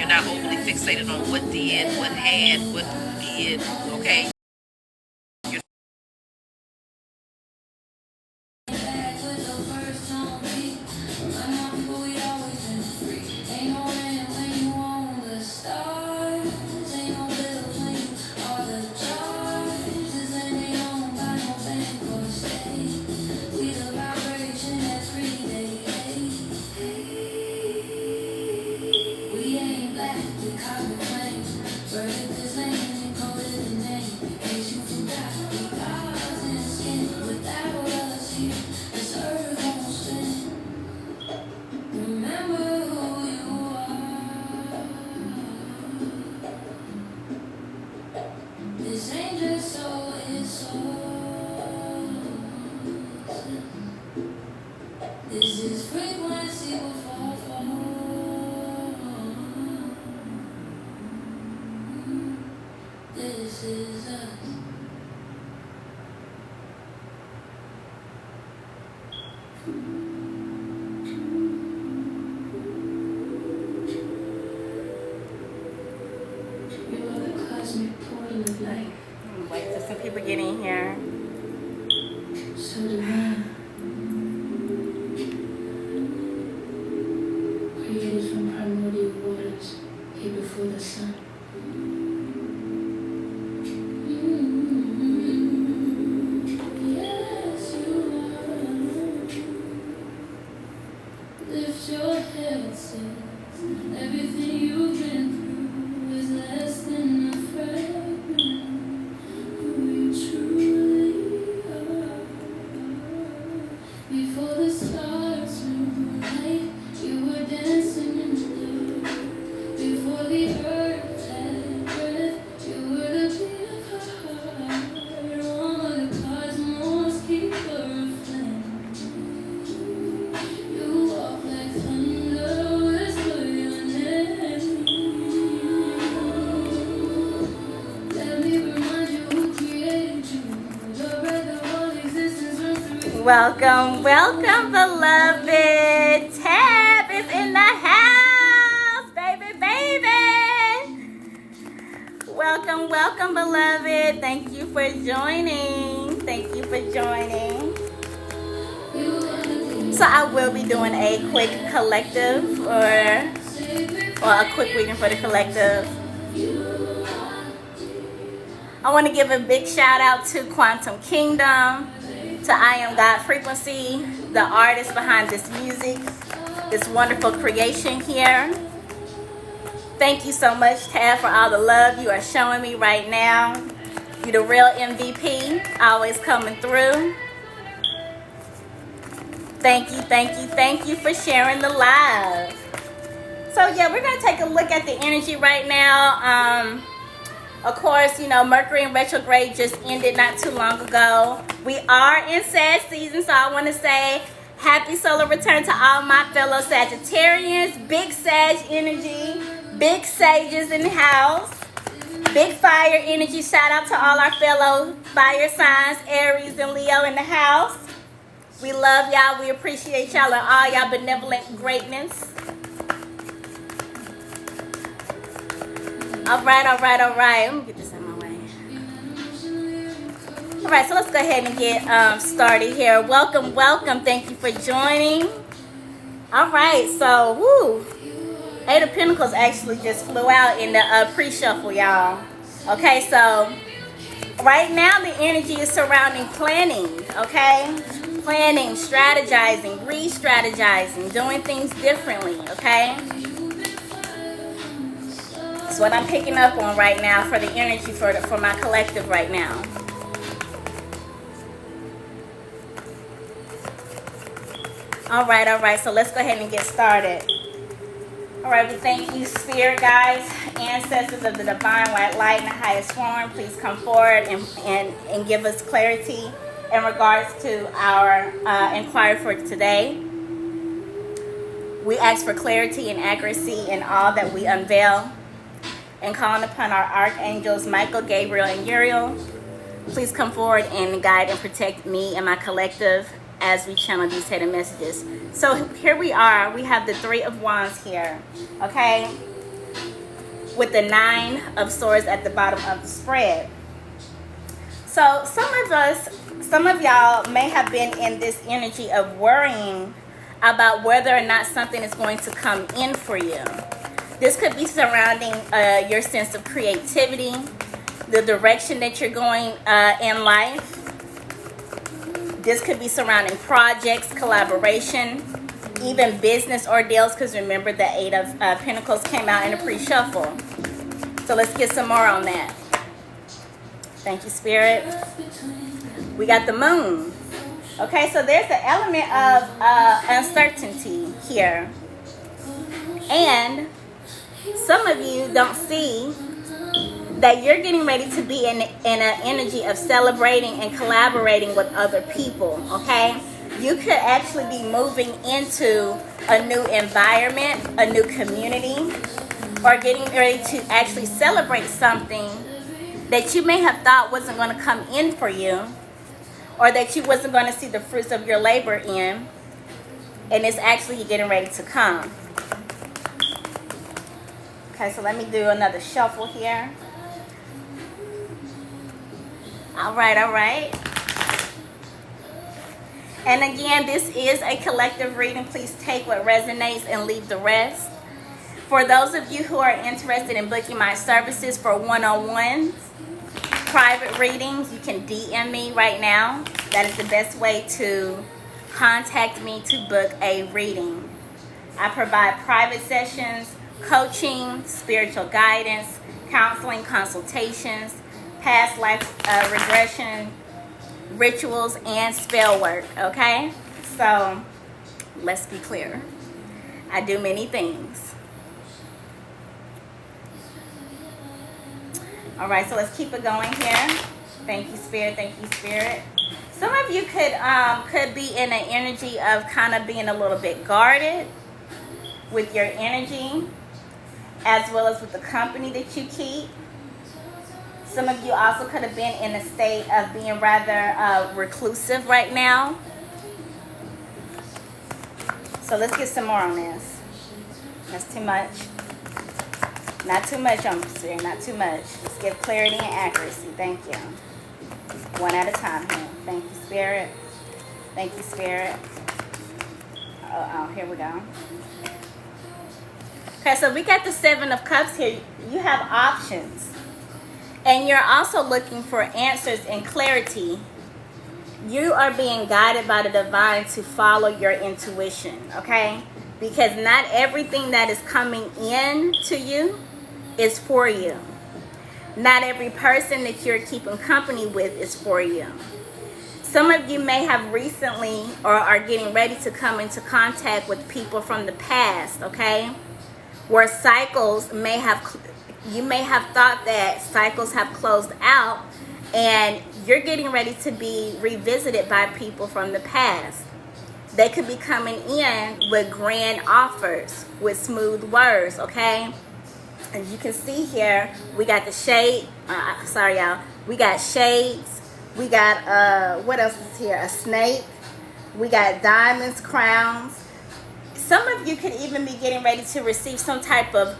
not overly fixated on what did, what had, what did, okay? Wait till some people get in here. So divine, created from primordial waters, here before the sun. Yes, you are. Lift your head, sis. Everything you've been through is less than a fragment. Who you truly are. Before the stars moonlight, you were dancing in the dark. Before the earth had breath, you were the beat of her heart. All the cosmos keep her aflame. You walk like thunder, whisper your name. Let me remind you who created you. The breath of all existence runs through you. Welcome, welcome, beloved. Tab is in the house, baby. Welcome, welcome, beloved. Thank you for joining. So I will be doing a quick collective or a quick reading for the collective. I want to give a big shout out to Quantum Kingdom, to I Am God Frequency, the artist behind this music, this wonderful creation here. Thank you so much, Tab, for all the love you are showing me right now. You're the real MVP, always coming through. Thank you for sharing the live. So yeah, we're gonna take a look at the energy right now. Of course, you know, Mercury in retrograde just ended not too long ago. We are in Sag season, so I want to say happy solar return to all my fellow Sagittarians. Big Sag energy, big sages in the house, big fire energy. Shout out to all our fellow fire signs, Aries and Leo in the house. We love y'all. We appreciate y'all and all y'all benevolent greatness. All right. Let me get this out of my way. All right, so let's go ahead and get started here. Welcome. Thank you for joining. All right, so, Eight of Pentacles actually just flew out in the pre-shuffle, y'all. Okay, so right now the energy is surrounding planning, okay? Planning, strategizing, re-strategizing, doing things differently, okay? That's what I'm picking up on right now for the energy for my collective right now. All right, so let's go ahead and get started. All right, we thank you, spirit guides, ancestors of the divine white light in the highest form. Please come forward and give us clarity in regards to our inquiry for today. We ask for clarity and accuracy in all that we unveil, and calling upon our archangels Michael, Gabriel, and Uriel. Please come forward and guide and protect me and my collective as we channel these hidden messages. So here we are. We have the Three of Wands here, okay? with the 9 of swords at the bottom of the spread. So some of y'all may have been in this energy of worrying about whether or not something is going to come in for you. This could be surrounding your sense of creativity, the direction that you're going in life. This could be surrounding projects, collaboration, even business ordeals, because remember the 8 of Pentacles came out in a pre-shuffle. So let's get some more on that. Thank you, Spirit. We got the moon. Okay, so there's the element of uncertainty here. And some of you don't see that you're getting ready to be in an energy of celebrating and collaborating with other people, okay? You could actually be moving into a new environment, a new community, or getting ready to actually celebrate something that you may have thought wasn't going to come in for you, or that you wasn't going to see the fruits of your labor in, and it's actually getting ready to come. Okay, so let me do another shuffle here. All right. And again, this is a collective reading. Please take what resonates and leave the rest. For those of you who are interested in booking my services for one-on-ones, private readings, you can DM me right now. That is the best way to contact me to book a reading. I provide private sessions, coaching, spiritual guidance, counseling, consultations, past life regression, rituals, and spell work, okay? So let's be clear. I do many things. All right, so let's keep it going here. Thank you, Spirit. Thank you, Spirit. Some of you could be in an energy of kind of being a little bit guarded with your energy, as well as with the company that you keep. Some of you also could have been in a state of being rather reclusive right now. So let's get some more on this. That's too much. Not too much, Spirit. Not too much. Let's give clarity and accuracy. Thank you. One at a time here. Thank you, Spirit. Thank you, Spirit. Oh, here we go. Okay, so we got the 7 of Cups here. You have options. And you're also looking for answers and clarity. You are being guided by the divine to follow your intuition, okay? Because not everything that is coming in to you is for you. Not every person that you're keeping company with is for you. Some of you may have recently or are getting ready to come into contact with people from the past, okay? Where cycles may have... You may have thought that cycles have closed out, and you're getting ready to be revisited by people from the past. They could be coming in with grand offers, with smooth words, okay? As you can see here, we got the shade. Sorry, y'all. We got shades. We got, what else is here? A snake. We got diamonds, crowns. Some of you could even be getting ready to receive some type of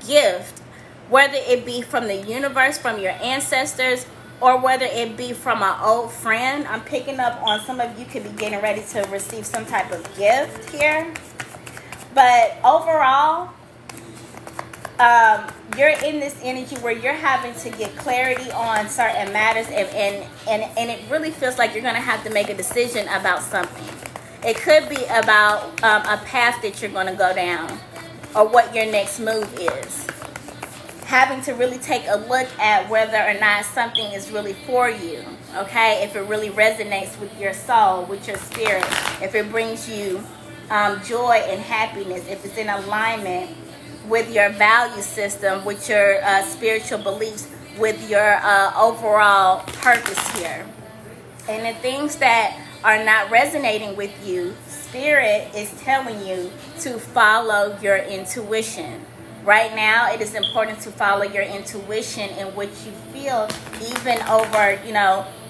gift, whether it be from the universe, from your ancestors, or whether it be from an old friend. I'm picking up on some of you could be getting ready to receive some type of gift here. But overall, you're in this energy where you're having to get clarity on certain matters, and it really feels like you're going to have to make a decision about something. It could be about a path that you're going to go down, or what your next move is. Having to really take a look at whether or not something is really for you, okay? If it really resonates with your soul, with your spirit, if it brings you joy and happiness, if it's in alignment with your value system, with your spiritual beliefs, with your overall purpose here. And the things that are not resonating with you, Spirit is telling you to follow your intuition. Right now, it is important to follow your intuition in what you feel, even over,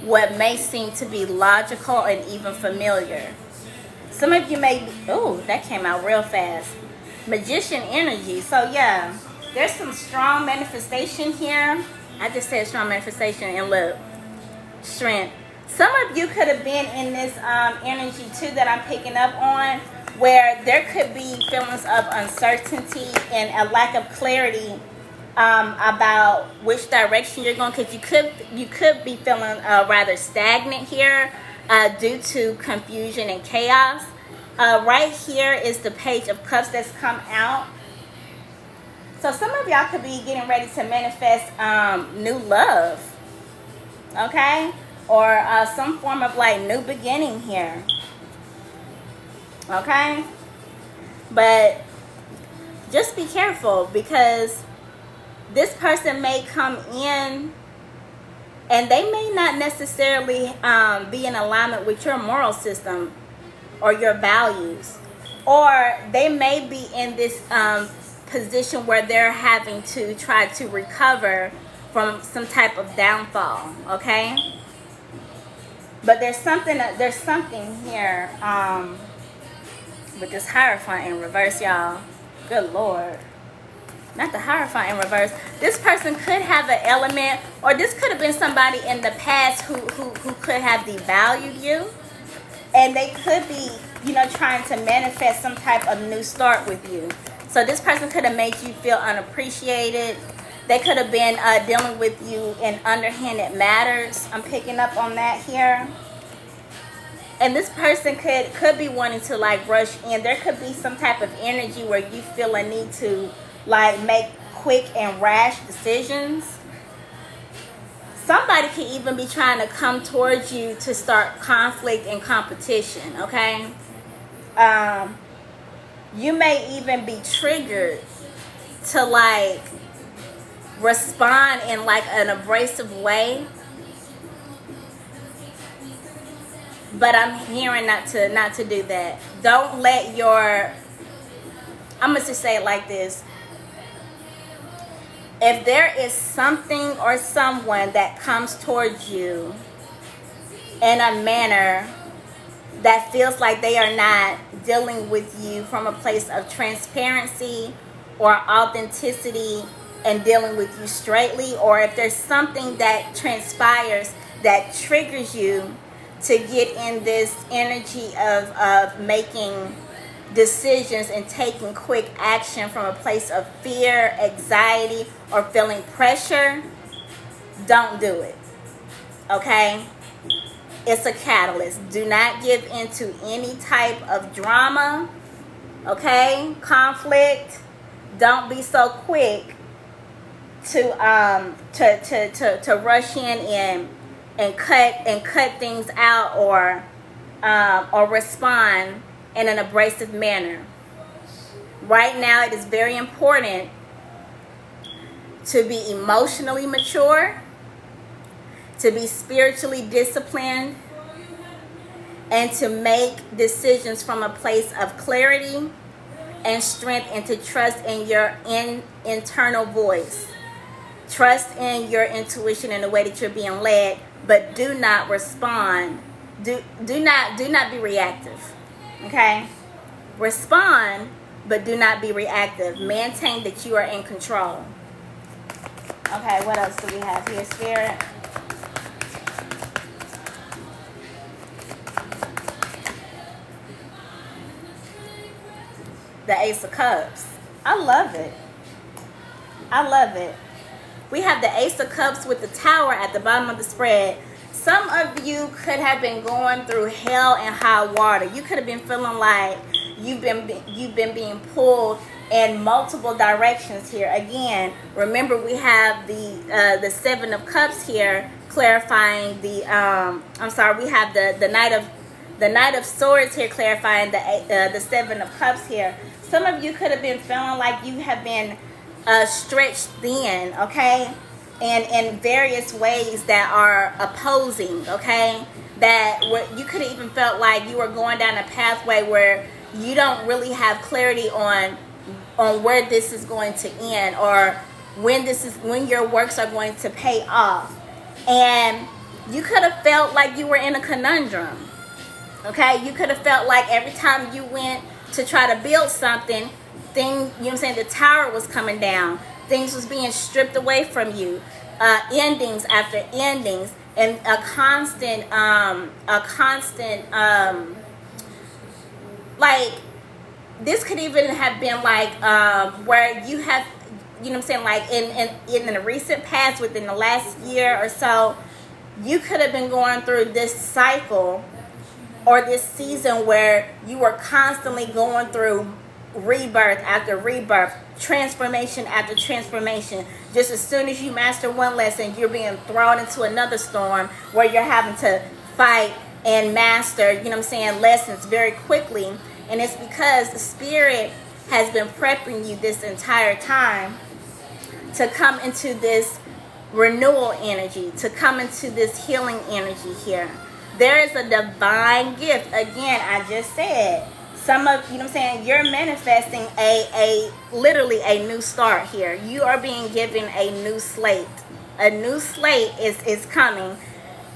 what may seem to be logical and even familiar. Some of you may be, oh, that came out real fast. Magician energy. So yeah, There's some strong manifestation here. I just said strong manifestation, and look, strength. Some of you could have been in this energy too that I'm picking up on, where there could be feelings of uncertainty and a lack of clarity about which direction you're going, because you could be feeling rather stagnant here due to confusion and chaos. Right here is the Page of Cups that's come out. So some of y'all could be getting ready to manifest new love, okay? Or some form of like new beginning here, okay? But just be careful, because this person may come in and they may not necessarily be in alignment with your moral system or your values. Or they may be in this position where they're having to try to recover from some type of downfall, okay? But there's something here with this Hierophant in reverse, y'all. Good Lord. Not the Hierophant in reverse. This person could have an element, or this could have been somebody in the past who could have devalued you. And they could be, trying to manifest some type of new start with you. So this person could have made you feel unappreciated. They could have been dealing with you in underhanded matters. I'm picking up on that here. And this person could be wanting to like rush in. There could be some type of energy where you feel a need to like make quick and rash decisions. Somebody could even be trying to come towards you to start conflict and competition, okay? You may even be triggered to like respond in like an abrasive way. But I'm hearing not to do that. Don't let your, I'm going to just say it like this. If there is something or someone that comes towards you in a manner that feels like they are not dealing with you from a place of transparency or authenticity and dealing with you straightly, or if there's something that transpires that triggers you to get in this energy of making decisions and taking quick action from a place of fear, anxiety, or feeling pressure, don't do it, okay? It's a catalyst. Do not give into any type of drama, okay? Conflict. Don't be so quick to rush in and cut things out or respond in an abrasive manner. Right now, it is very important to be emotionally mature, to be spiritually disciplined, and to make decisions from a place of clarity and strength, and to trust in your internal voice. Trust in your intuition and the way that you're being led, but do not respond. Do not be reactive. Okay? Respond, but do not be reactive. Maintain that you are in control. Okay, what else do we have here, Spirit? The Ace of Cups. I love it. I love it. We have the Ace of Cups with the Tower at the bottom of the spread. Some of you could have been going through hell and high water. You could have been feeling like you've been being pulled in multiple directions here. Again, remember we have the Seven of Cups here, clarifying the we have the Knight of Swords here, clarifying the Seven of Cups here. Some of you could have been feeling like you have been stretched thin, okay, and in various ways that are opposing, okay, that you could have even felt like you were going down a pathway where you don't really have clarity on where this is going to end, or when your works are going to pay off. And you could have felt like you were in a conundrum, okay. You could have felt like every time you went to try to build something, the tower was coming down. Things was being stripped away from you, endings after endings, and a constant, like, this could even have been like where you have, you know what I'm saying, like in the recent past, within the last year or so, you could have been going through this cycle or this season where you were constantly going through rebirth after rebirth, transformation after transformation. Just as soon as you master one lesson, you're being thrown into another storm where you're having to fight and master, you know what I'm saying, lessons very quickly. And it's because the Spirit has been prepping you this entire time to come into this renewal energy, to come into this healing energy here. There is a divine gift. Again, I just said, some of, you know what I'm saying, you're manifesting a literally a new start here. You are being given a new slate. A new slate is coming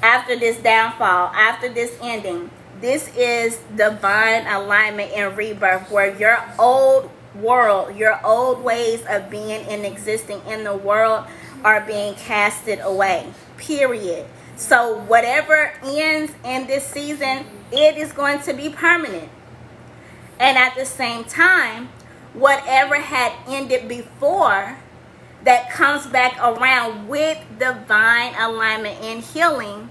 after this downfall, after this ending. This is divine alignment and rebirth, where your old world, your old ways of being and existing in the world are being casted away, period. So whatever ends in this season, it is going to be permanent. And at the same time, whatever had ended before, that comes back around with divine alignment and healing,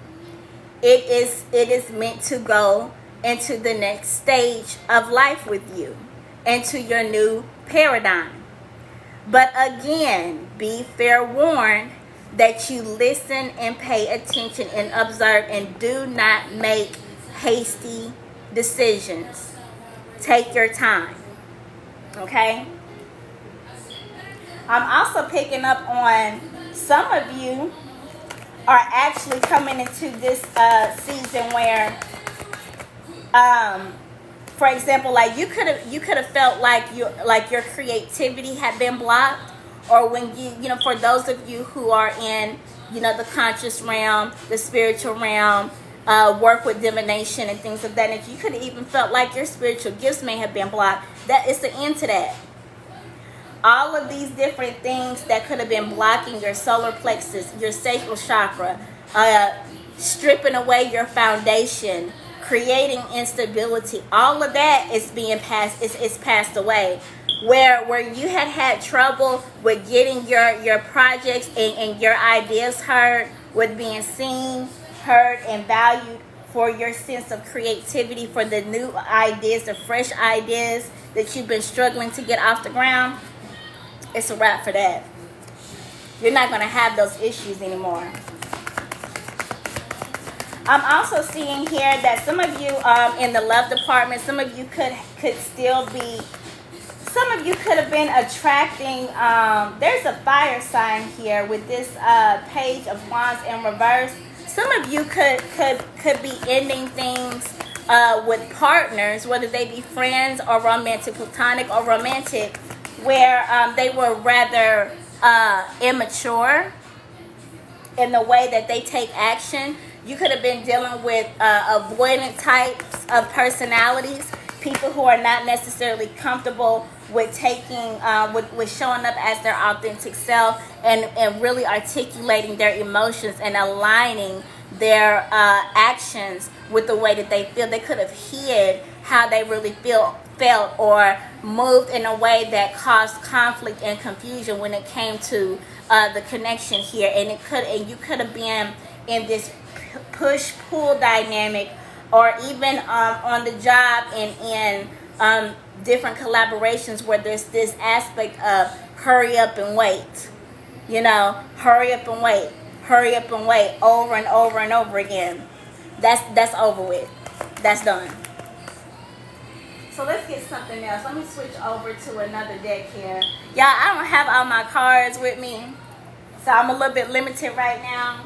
it is meant to go into the next stage of life with you, into your new paradigm. But again, be fair warned that you listen and pay attention and observe, and do not make hasty decisions. Take your time. Okay? I'm also picking up on some of you are actually coming into this season where, for example, like you could have felt like your creativity had been blocked, or when you know, for those of you who are in, you know, the conscious realm, the spiritual realm, work with divination and things of that nature, you could have even felt like your spiritual gifts may have been blocked. That is the end to that. All of these different things that could have been blocking your solar plexus, your sacral chakra, stripping away your foundation, creating instability, all of that is being passed, is passed away. Where you had trouble with getting your projects and your ideas heard, with being seen, heard, and valued for your sense of creativity, for the new ideas, the fresh ideas that you've been struggling to get off the ground, it's a wrap for that. You're not going to have those issues anymore. I'm also seeing here that some of you in the love department, some of you could still be, some of you could have been attracting, there's a fire sign here with this page of wands in reverse. Some of you could be ending things with partners, whether they be friends or romantic, platonic or romantic, where they were rather immature in the way that they take action. You could have been dealing with avoidant types of personalities, people who are not necessarily comfortable with taking, with showing up as their authentic self, and really articulating their emotions and aligning their actions with the way that they feel. They could have hid how they really felt, or moved in a way that caused conflict and confusion when it came to the connection here. And you could have been in this push-pull dynamic, or even on the job and in different collaborations where there's this aspect of hurry up and wait. You know, hurry up and wait, over and over and over again. That's over with. That's done. So let's get something else. Let me switch over to another deck here. Y'all, I don't have all my cards with me, so I'm a little bit limited right now.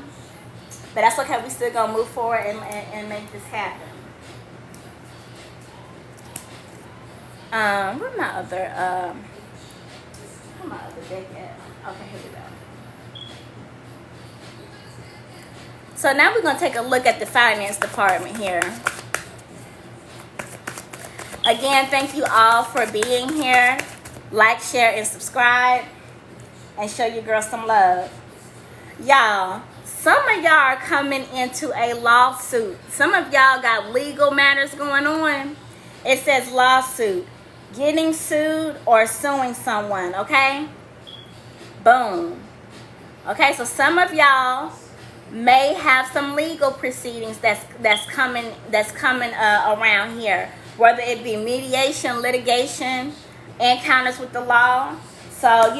But that's okay. We still gonna move forward and make this happen. Where's my other deck at? Okay, here we go. So now we're gonna take a look at the finance department here. Again, thank you all for being here. Like, share, and subscribe. and show your girl some love. Y'all, some of y'all are coming into a lawsuit. Some of y'all got legal matters going on. It says lawsuit. Getting sued or suing someone, okay? Boom. Okay, so some of y'all may have some legal proceedings that's coming around here, whether it be mediation, litigation, encounters with the law. So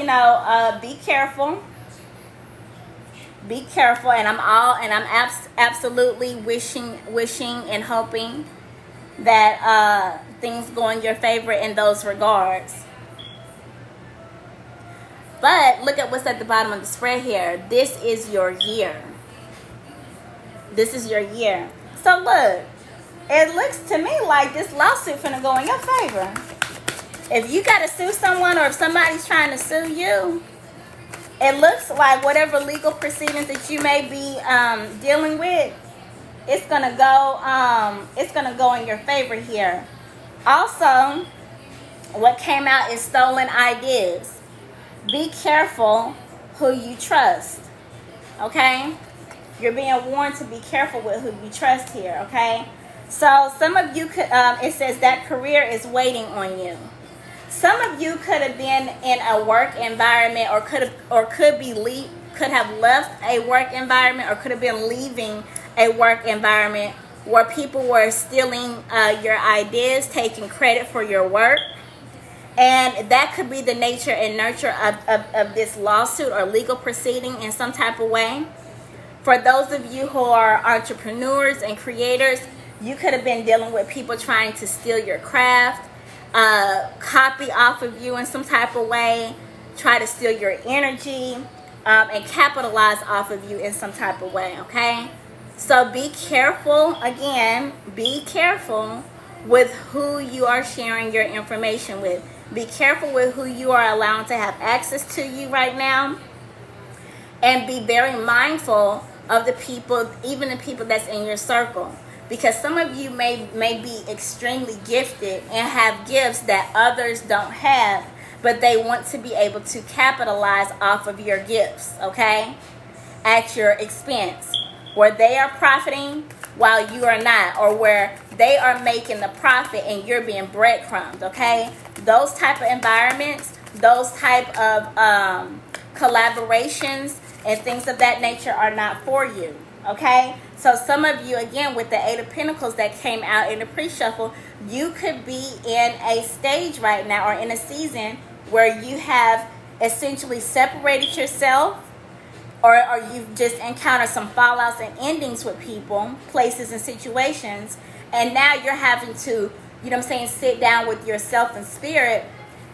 be careful. Be careful, and I'm absolutely wishing and hoping that things go in your favor in those regards. But look at what's at the bottom of the spread here. This is your year. This is your year. So look, it looks to me like this lawsuit finna go in your favor. If you gotta sue someone, or if somebody's trying to sue you, it looks like whatever legal proceedings that you may be dealing with, it's gonna go in your favor here. Also, what came out is stolen ideas. Be careful who you trust, okay? You're being warned to be careful with who you trust here, okay? So some of you could, it says that career is waiting on you. Some of you could have been in a work environment, or could have left a work environment, or could have been leaving a work environment where people were stealing your ideas, taking credit for your work. And that could be the nature and nurture of this lawsuit or legal proceeding in some type of way. For those of you who are entrepreneurs and creators, you could have been dealing with people trying to steal your craft, copy off of you in some type of way, try to steal your energy, and capitalize off of you in some type of way, okay? So be careful, again, be careful with who you are sharing your information with. Be careful with who you are allowing to have access to you right now. And be very mindful of the people, even the people that's in your circle. Because some of you may be extremely gifted and have gifts that others don't have, but they want to be able to capitalize off of your gifts, okay? At your expense. Where they are profiting while you are not, or where they are making the profit and you're being breadcrumbed, okay? Those type of environments, those type of collaborations and things of that nature are not for you, okay? So some of you, again, with the Eight of Pentacles that came out in the pre-shuffle, you could be in a stage right now, or in a season where you have essentially separated yourself, or you've just encountered some fallouts and endings with people, places, and situations, and now you're having to, sit down with yourself and spirit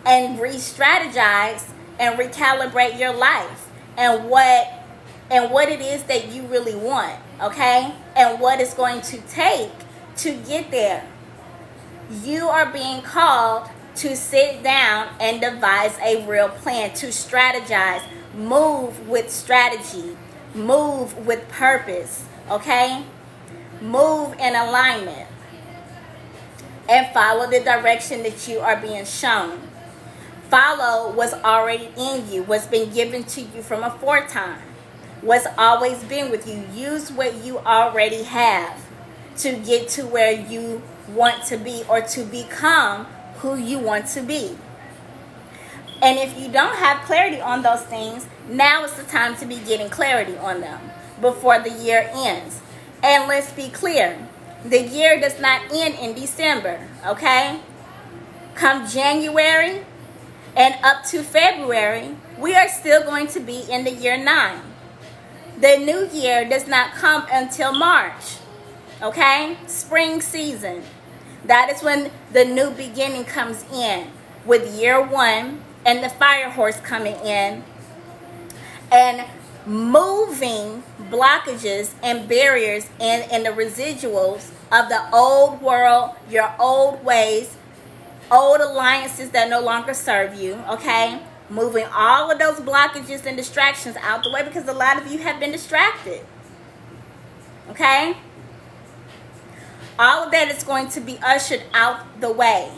and re-strategize and recalibrate your life and what it is that you really want, okay? And what it's going to take to get there. You are being called to sit down and devise a real plan, to strategize, move with strategy, move with purpose, okay? Move in alignment and follow the direction that you are being shown. Follow what's already in you, what's been given to you from aforetime, what's always been with you. Use what you already have to get to where you want to be, or to become who you want to be. And if you don't have clarity on those things, now is the time to be getting clarity on them before the year ends. And let's be clear, the year does not end in December, okay? Come January and up to February, we are still going to be in the year 9. The new year does not come until March, okay? Spring season. That is when the new beginning comes in, with year 1 and the fire horse coming in and moving blockages and barriers and the residuals of the old world, your old ways, old alliances that no longer serve you, okay? Moving all of those blockages and distractions out the way, because a lot of you have been distracted, okay? All of that is going to be ushered out the way.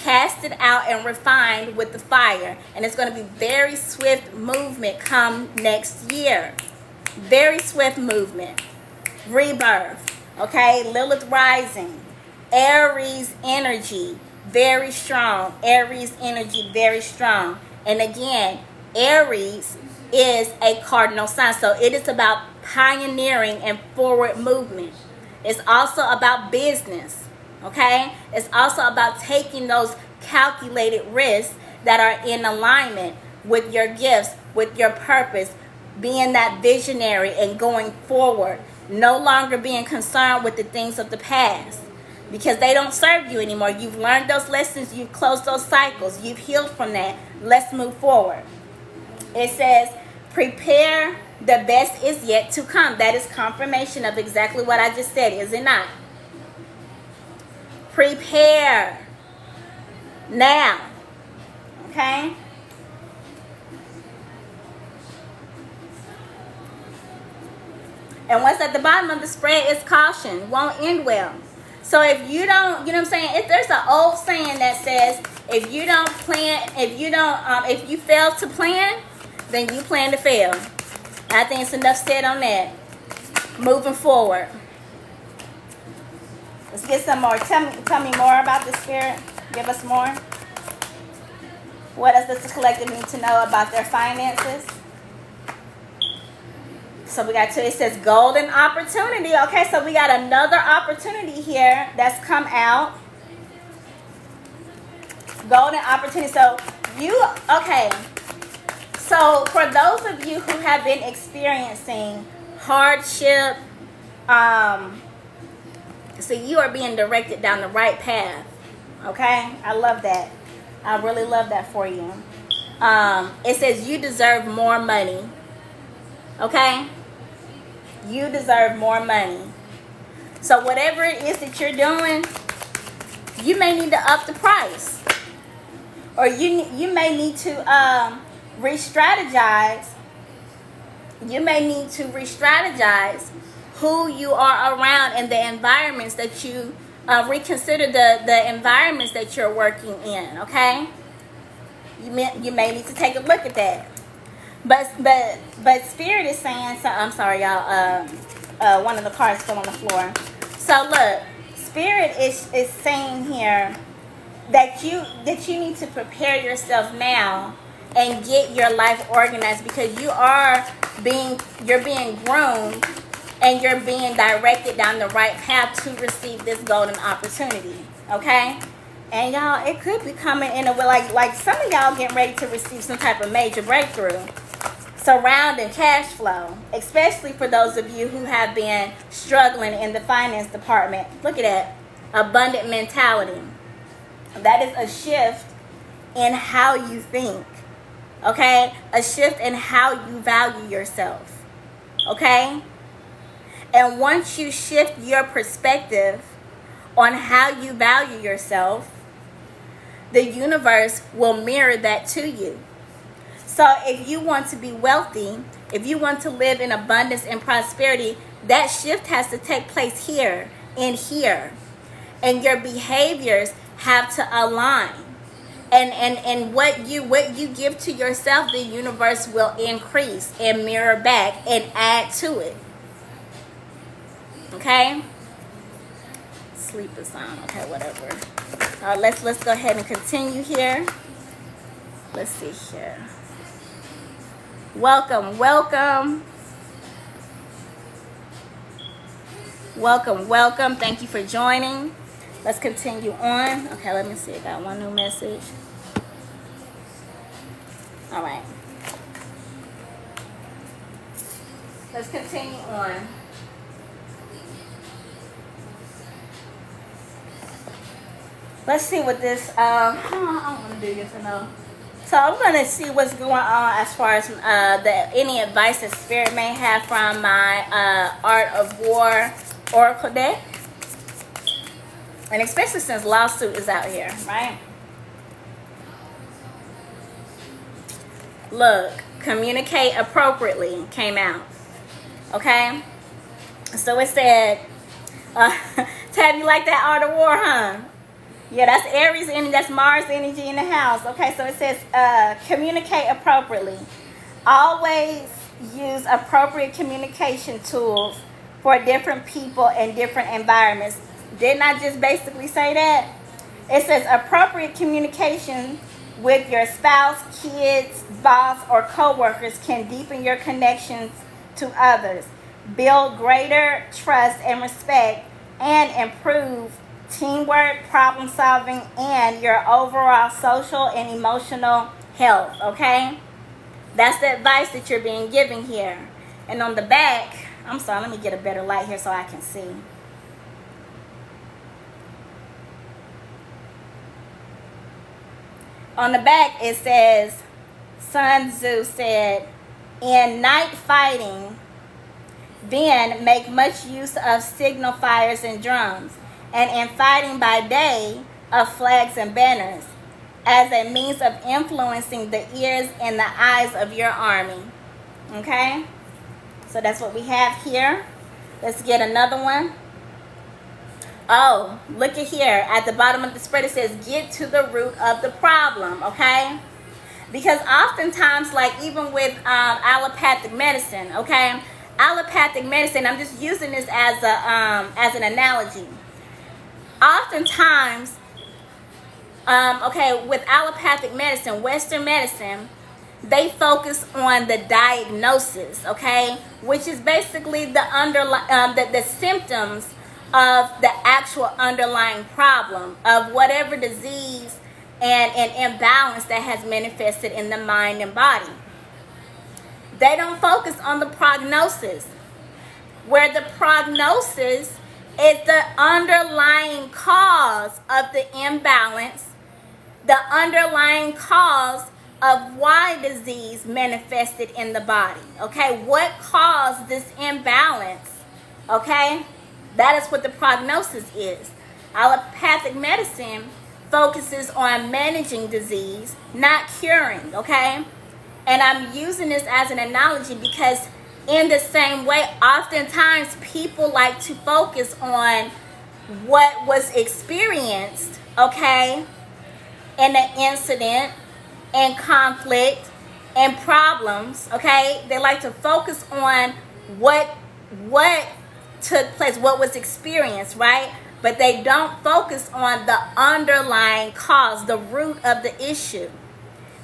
casted out and refined with the fire. And it's going to be very swift movement come next year. Very swift movement. Rebirth. Okay, Lilith rising. Aries energy, very strong. Aries energy, very strong. And again, Aries is a cardinal sign. So it is about pioneering and forward movement. It's also about business. Okay? It's also about taking those calculated risks that are in alignment with your gifts, with your purpose, being that visionary and going forward. No longer being concerned with the things of the past because they don't serve you anymore. You've learned those lessons. You've closed those cycles. You've healed from that. Let's move forward. It says, prepare, the best is yet to come. That is confirmation of exactly what I just said, is it not? Prepare now. Okay? And what's at the bottom of the spread is caution. Won't end well. So if you don't, you know what I'm saying? If there's an old saying that says, if you don't plan, if you fail to plan, then you plan to fail. I think it's enough said on that. Moving forward. Let's get some more. Tell me more about the spirit. Give us more. What does this collective need to know about their finances? So we got two. It says golden opportunity. Okay, so we got another opportunity here that's come out. Golden opportunity. So so for those of you who have been experiencing hardship, so you are being directed down the right path. Okay, I love that. I really love that for you. It says you deserve more money. Okay? You deserve more money. So whatever it is that you're doing, you may need to up the price. Or you may need to re-strategize. You may need to re-strategize who you are around and the environments that you reconsider the environments that you're working in. Okay? You may need to take a look at that. But Spirit is saying, so I'm sorry, y'all. One of the cards fell on the floor. So look, Spirit is saying here that you need to prepare yourself now and get your life organized because you're being groomed and you're being directed down the right path to receive this golden opportunity. Okay? And y'all, it could be coming in a way like some of y'all getting ready to receive some type of major breakthrough surrounding cash flow, especially for those of you who have been struggling in the finance department. Look at that. Abundant mentality. That is a shift in how you think. Okay? A shift in how you value yourself. Okay? And once you shift your perspective on how you value yourself, the universe will mirror that to you. So if you want to be wealthy, if you want to live in abundance and prosperity, that shift has to take place here and here. And your behaviors have to align. And what you give to yourself, the universe will increase and mirror back and add to it. Okay? Sleep is on. Okay, whatever. All right, let's go ahead and continue here. Let's see here. Welcome. Thank you for joining. Let's continue on. Okay, let me see. I got one new message. All right. Let's continue on. Let's see what this, I don't want to do this, no. So I'm going to see what's going on as far as any advice that Spirit may have from my Art of War Oracle deck. And especially since lawsuit is out here, right? Look, communicate appropriately came out. Okay? So it said, Tab, you like that Art of War, huh? Yeah, that's Aries energy. That's Mars energy in the house. Okay, so it says communicate appropriately. Always use appropriate communication tools for different people and different environments. Didn't I just basically say that? It says appropriate communication with your spouse, kids, boss, or coworkers can deepen your connections to others, build greater trust and respect, and improve teamwork, problem solving, and your overall social and emotional health. Okay? That's the advice that you're being given here. And on the back, I'm sorry, let me get a better light here so I can see. On the back, it says, Sun Tzu said, in night fighting, then make much use of signal fires and drums, and in fighting by day, of flags and banners, as a means of influencing the ears and the eyes of your army. Okay? So that's what we have here. Let's get another one. Oh, look at here. At the bottom of the spread, it says, get to the root of the problem, okay? Because oftentimes, like even with allopathic medicine, okay? Allopathic medicine, I'm just using this as an analogy. Oftentimes, with allopathic medicine, Western medicine, they focus on the diagnosis, okay? Which is basically the symptoms of the actual underlying problem of whatever disease and imbalance that has manifested in the mind and body. They don't focus on the prognosis, where the prognosis is the underlying cause of the imbalance, the underlying cause of why disease manifested in the body. Okay, what caused this imbalance? Okay, that is what the prognosis is. Allopathic medicine focuses on managing disease, not curing. Okay, and I'm using this as an analogy because in the same way, oftentimes people like to focus on what was experienced, okay, in an incident and conflict and problems, okay? They like to focus on what took place, what was experienced, right? But they don't focus on the underlying cause, the root of the issue.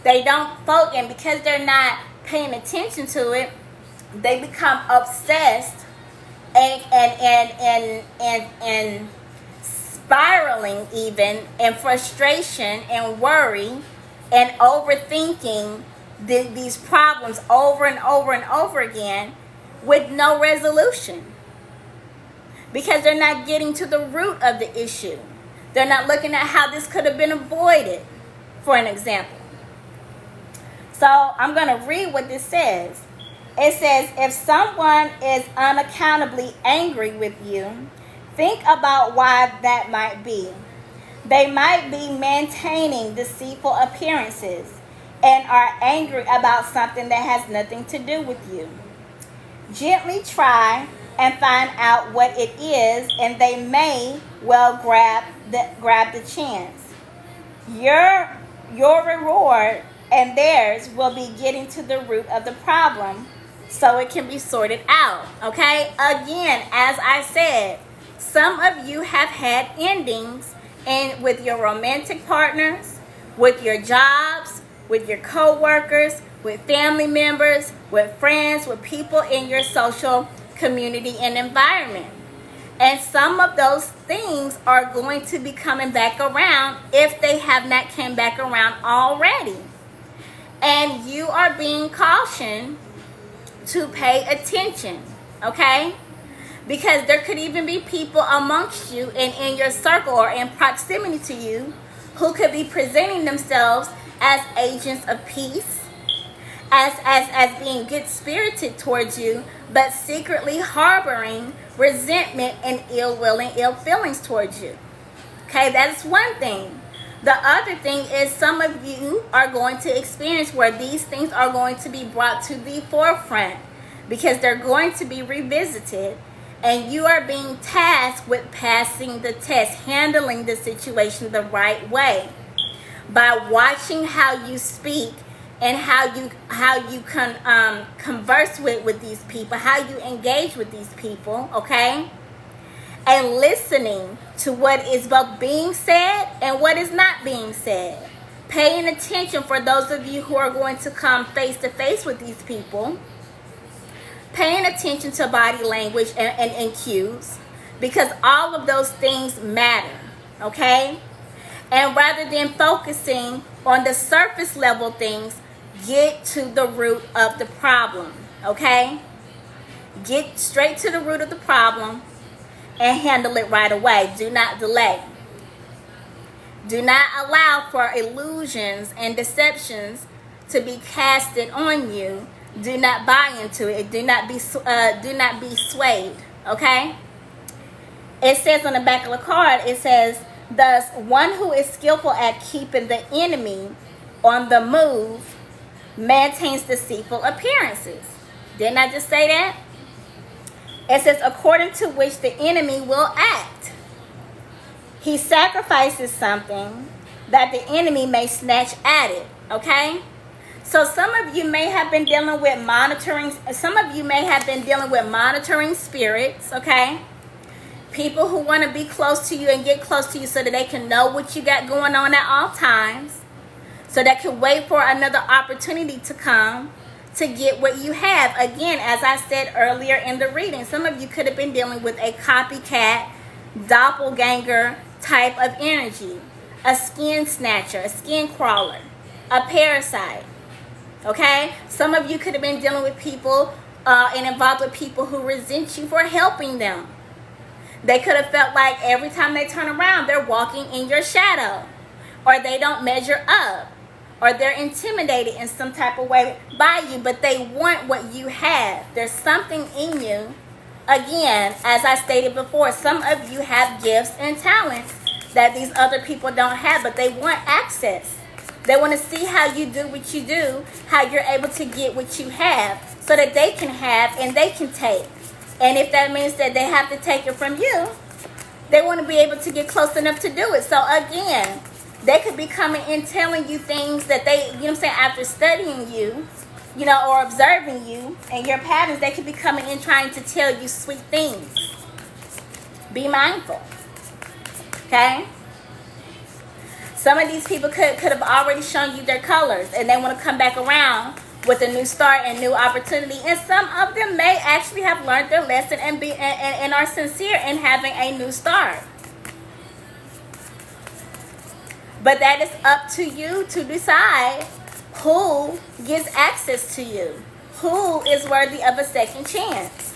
They don't focus, and because they're not paying attention to it, they become obsessed and spiraling even in frustration and worry and overthinking these problems over and over and over again with no resolution, because they're not getting to the root of the issue. They're not looking at how this could have been avoided, for an example. So I'm going to read what this says. It says, if someone is unaccountably angry with you, think about why that might be. They might be maintaining deceitful appearances and are angry about something that has nothing to do with you. Gently try and find out what it is, and they may well grab the chance. Your reward and theirs will be getting to the root of the problem so it can be sorted out. Okay? Again, as I said, some of you have had endings with your romantic partners, with your jobs, with your co-workers, with family members, with friends, with people in your social community and environment. And some of those things are going to be coming back around if they have not came back around already. And you are being cautioned to pay attention, okay? Because there could even be people amongst you and in your circle or in proximity to you who could be presenting themselves as agents of peace, as being good-spirited towards you, but secretly harboring resentment and ill will and ill feelings towards you. Okay, that's one thing. The other thing is some of you are going to experience where these things are going to be brought to the forefront because they're going to be revisited, And you are being tasked with passing the test, handling the situation the right way by watching how you speak and how you converse with these people, how you engage with these people, okay? And listening to what is both being said and what is not being said. Paying attention for those of you who are going to come face to face with these people. Paying attention to body language and cues, because all of those things matter, okay? And rather than focusing on the surface level things, get to the root of the problem, okay? Get straight to the root of the problem and handle it right away. Do not delay. Do not allow for illusions and deceptions to be casted on you. Do not buy into it. Do not be swayed, okay? It says on the back of the card, it says, thus, one who is skillful at keeping the enemy on the move maintains deceitful appearances. Didn't I just say that? It says, according to which the enemy will act. He sacrifices something that the enemy may snatch at it, okay? So some of you may have been dealing with monitoring spirits, okay? People who want to be close to you and get close to you so that they can know what you got going on at all times. So that can wait for another opportunity to come to get what you have. Again, as I said earlier in the reading, some of you could have been dealing with a copycat, doppelganger type of energy. A skin snatcher, a skin crawler, a parasite. Okay? Some of you could have been dealing with people and involved with people who resent you for helping them. They could have felt like every time they turn around, they're walking in your shadow. Or they don't measure up. Or they're intimidated in some type of way by you. But they want what you have. There's something in you. Again, as I stated before, some of you have gifts and talents that these other people don't have. But they want access. They want to see how you do what you do, how you're able to get what you have, so that they can have and they can take. And if that means that they have to take it from you, they want to be able to get close enough to do it. So again, they could be coming in telling you things that they, after studying you, or observing you and your patterns, they could be coming in trying to tell you sweet things. Be mindful. Okay? Some of these people could have already shown you their colors, and they want to come back around with a new start and new opportunity. And some of them may actually have learned their lesson and are sincere in having a new start. But that is up to you to decide who gets access to you, who is worthy of a second chance,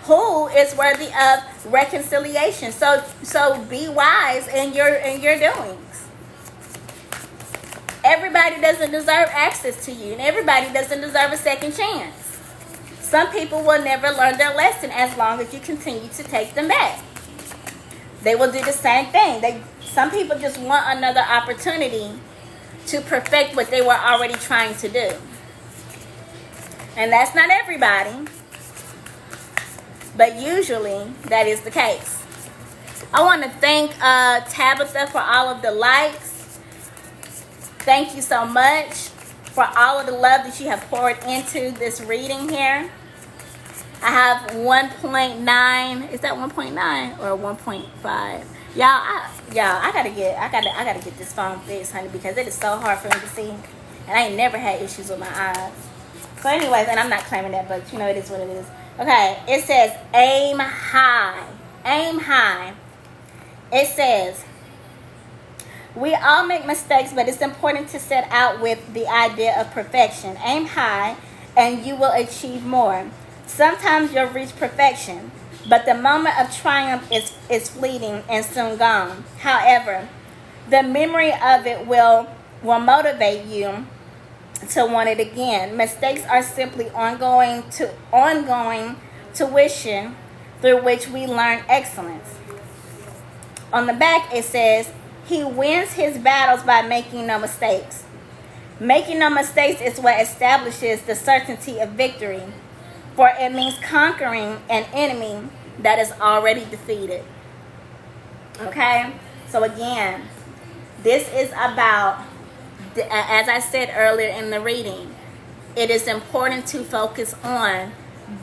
who is worthy of reconciliation. So be wise in your doings. Everybody doesn't deserve access to you, and everybody doesn't deserve a second chance. Some people will never learn their lesson as long as you continue to take them back. They will do the same thing. Some people just want another opportunity to perfect what they were already trying to do. And that's not everybody, but usually that is the case. I want to thank Tabitha for all of the likes. Thank you so much for all of the love that you have poured into this reading here. I have 1.9. Is that 1.9 or 1.5? Y'all, I gotta get this phone fixed, honey, because it is so hard for me to see, and I ain't never had issues with my eyes. So, anyways, and I'm not claiming that, but it is what it is. Okay, it says aim high. Aim high. It says, we all make mistakes, but it's important to set out with the idea of perfection. Aim high, and you will achieve more. Sometimes you'll reach perfection, but the moment of triumph is fleeting and soon gone. However, the memory of it will motivate you to want it again. Mistakes are simply ongoing tuition through which we learn excellence. On the back, it says, he wins his battles by making no mistakes. Making no mistakes is what establishes the certainty of victory, for it means conquering an enemy that is already defeated. Okay? So again, this is about, as I said earlier in the reading, it is important to focus on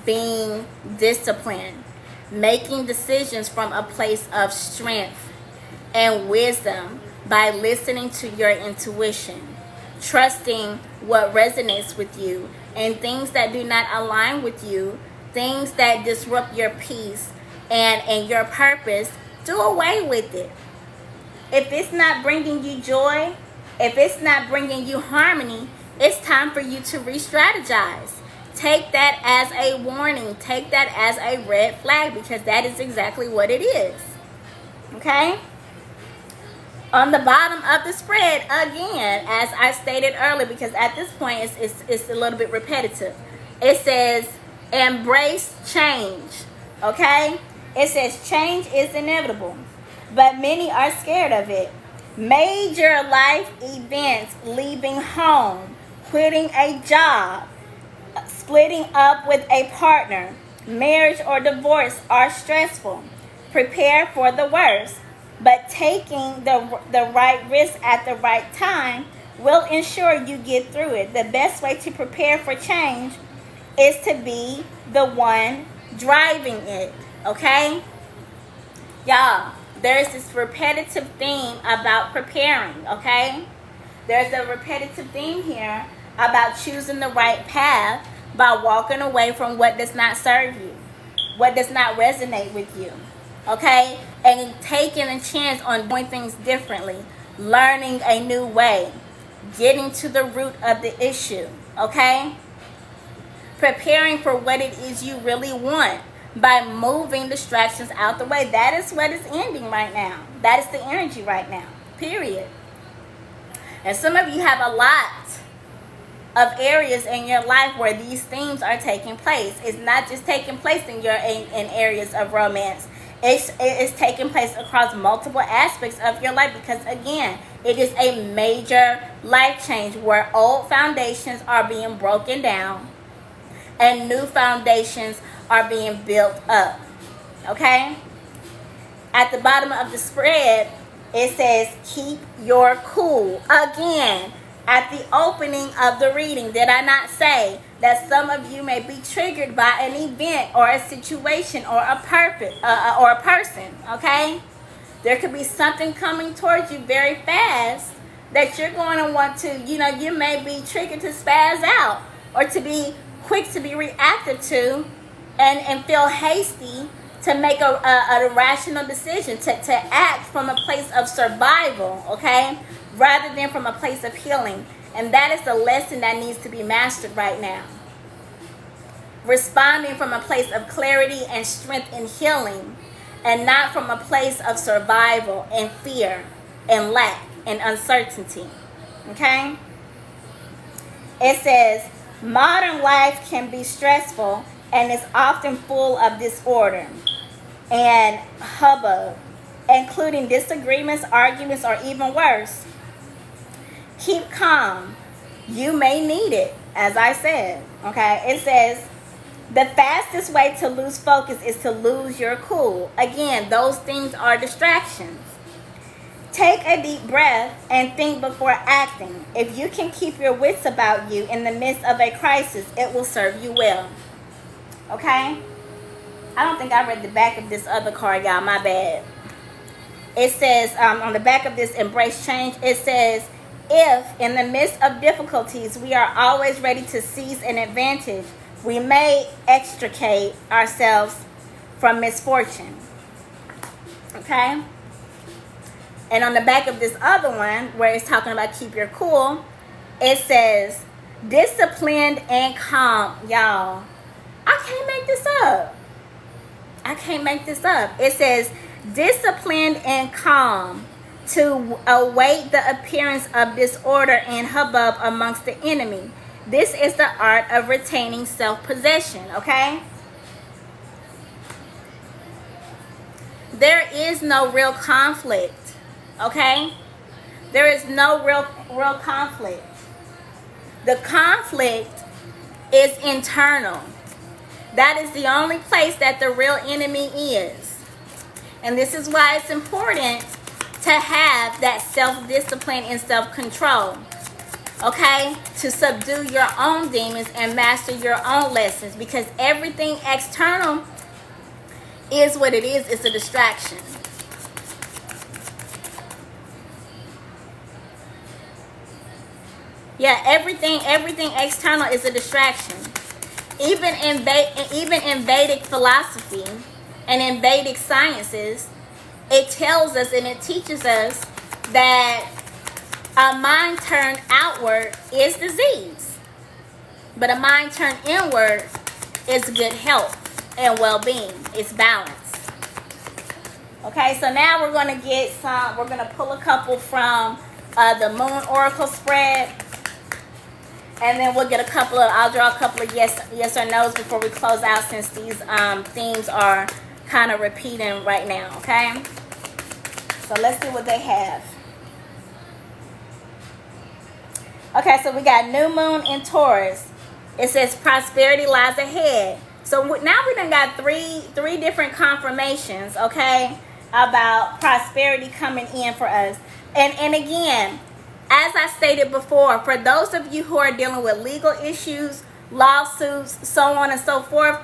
being disciplined, making decisions from a place of strength and wisdom by listening to your intuition, trusting what resonates with you, and things that do not align with you, things that disrupt your peace and your purpose, do away with it. If it's not bringing you joy, if it's not bringing you harmony, it's time for you to re-strategize. Take that as a warning. Take that as a red flag, because that is exactly what it is. Okay? On the bottom of the spread, again, as I stated earlier, because at this point it's a little bit repetitive, it says embrace change. Okay? It says change is inevitable, but many are scared of it. Major life events, leaving home, quitting a job, splitting up with a partner, marriage or divorce are stressful. Prepare for the worst, but taking the right risk at the right time will ensure you get through it. The best way to prepare for change is to be the one driving it. Okay? Y'all, there's this repetitive theme about preparing, okay? There's a repetitive theme here about choosing the right path by walking away from what does not serve you, what does not resonate with you, okay? And taking a chance on doing things differently, learning a new way, getting to the root of the issue, okay? Preparing for what it is you really want by moving distractions out the way. That is what is ending right now. That is the energy right now, period. And some of you have a lot of areas in your life where these themes are taking place. It's not just taking place in areas of romance. It's taking place across multiple aspects of your life, because again, it is a major life change where old foundations are being broken down and new foundations are being built up. Okay? At the bottom of the spread, it says keep your cool. Again, at the opening of the reading, did I not say that some of you may be triggered by an event or a situation or a purpose or a person? Okay? There could be something coming towards you very fast that you're going to want to, you may be triggered to spaz out or to be quick to be reactive to and feel hasty to make a rational decision, to act from a place of survival, okay, rather than from a place of healing. And that is the lesson that needs to be mastered right now. Responding from a place of clarity and strength and healing, and not from a place of survival and fear and lack and uncertainty, okay? It says, modern life can be stressful and is often full of disorder and hubbub, including disagreements, arguments, or even worse. Keep calm. You may need it, as I said. Okay, it says the fastest way to lose focus is to lose your cool. Again, those things are distractions. Take a deep breath and think before acting. If you can keep your wits about you in the midst of a crisis, it will serve you well. Okay? I don't think I read the back of this other card, y'all. My bad. It says, on the back of this Embrace Change, it says, if in the midst of difficulties we are always ready to seize an advantage, we may extricate ourselves from misfortune. Okay? And on the back of this other one, where it's talking about keep your cool, it says, disciplined and calm. Y'all, I can't make this up. I can't make this up. It says, disciplined and calm to await the appearance of disorder and hubbub amongst the enemy. This is the art of retaining self-possession, okay? There is no real conflict, okay? There is no real conflict. The conflict is internal. That is the only place that the real enemy is. And this is why it's important to have that self-discipline and self-control. Okay? To subdue your own demons and master your own lessons. Because everything external is what it is. It's a distraction. Yeah, everything external is a distraction. Even in Vedic philosophy and in Vedic sciences, it tells us and it teaches us that a mind turned outward is disease, but a mind turned inward is good health and well-being. It's balance. Okay, so now we're going to pull a couple from the Moon Oracle spread. And then we'll get I'll draw a couple of yes or no's before we close out, since these themes are kind of repeating right now, okay? So let's see what they have. Okay, so we got New Moon in Taurus. It says prosperity lies ahead. So now we done got three different confirmations, okay, about prosperity coming in for us. And again, as I stated before, for those of you who are dealing with legal issues, lawsuits, so on and so forth,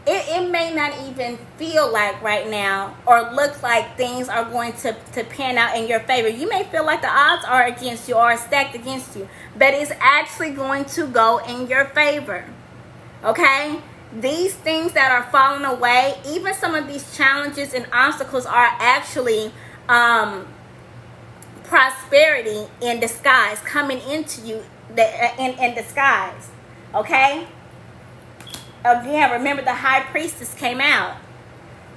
it may not even feel like right now or look like things are going to pan out in your favor. You may feel like the odds are against you or stacked against you, but it's actually going to go in your favor. Okay? These things that are falling away, even some of these challenges and obstacles are actually prosperity in disguise, coming into you in disguise. Okay? Again, remember the high priestess came out.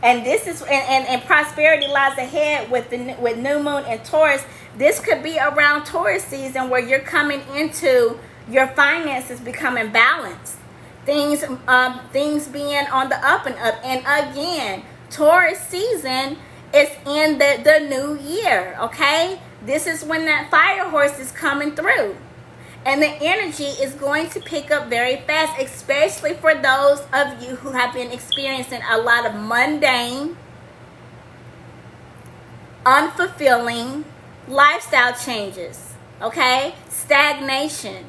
And this is and prosperity lies ahead with New Moon and Taurus. This could be around Taurus season where you're coming into your finances becoming balanced. Things being on the up and up. And again, Taurus season is in the new year, okay? This is when that fire horse is coming through. And the energy is going to pick up very fast, especially for those of you who have been experiencing a lot of mundane, unfulfilling lifestyle changes, okay? Stagnation,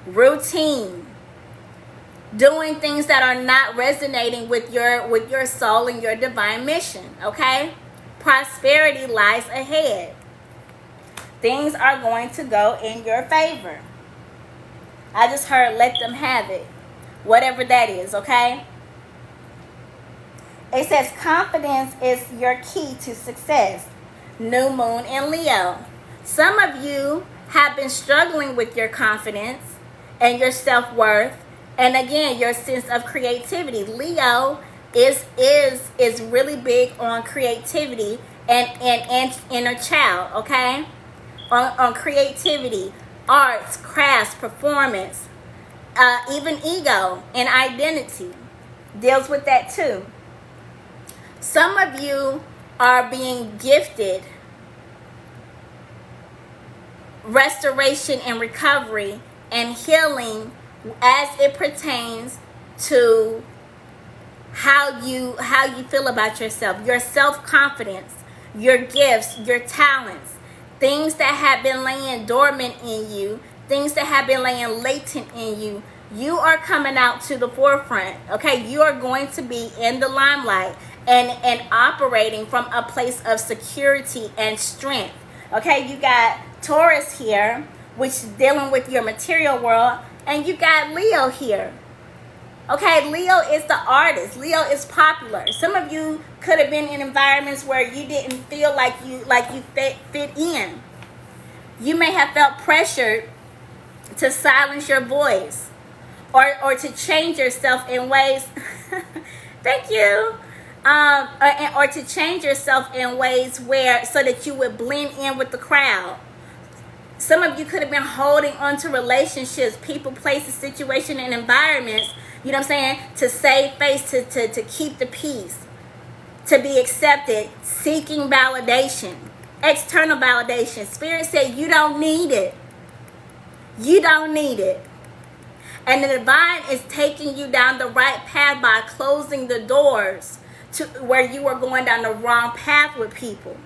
routine, doing things that are not resonating with your soul and your divine mission, okay? Prosperity lies ahead. Things are going to go in your favor. I just heard let them have it. Whatever that is, okay? It says confidence is your key to success. New Moon in Leo. Some of you have been struggling with your confidence and your self-worth. And again, your sense of creativity. Leo is really big on creativity and inner child, okay? On creativity, arts, crafts, performance, even ego and identity deals with that too. Some of you are being gifted restoration and recovery and healing as it pertains to how you feel about yourself, your self-confidence, your gifts, your talents. Things that have been laying dormant in you, things that have been laying latent in you, you are coming out to the forefront, okay? You are going to be in the limelight and operating from a place of security and strength, okay? You got Taurus here, which is dealing with your material world, and you got Leo here. Okay, Leo is the artist. Leo is popular. Some of you could have been in environments where you didn't feel like you fit in. You may have felt pressured to silence your voice or to change yourself in ways thank you. Or to change yourself in ways where so that you would blend in with the crowd. Some of you could have been holding on to relationships, people, places, situations, and environments, you know what I'm saying, to save face, to keep the peace, to be accepted, seeking validation, external validation. Spirit said you don't need it. You don't need it. And the divine is taking you down the right path by closing the doors to where you are going down the wrong path with people.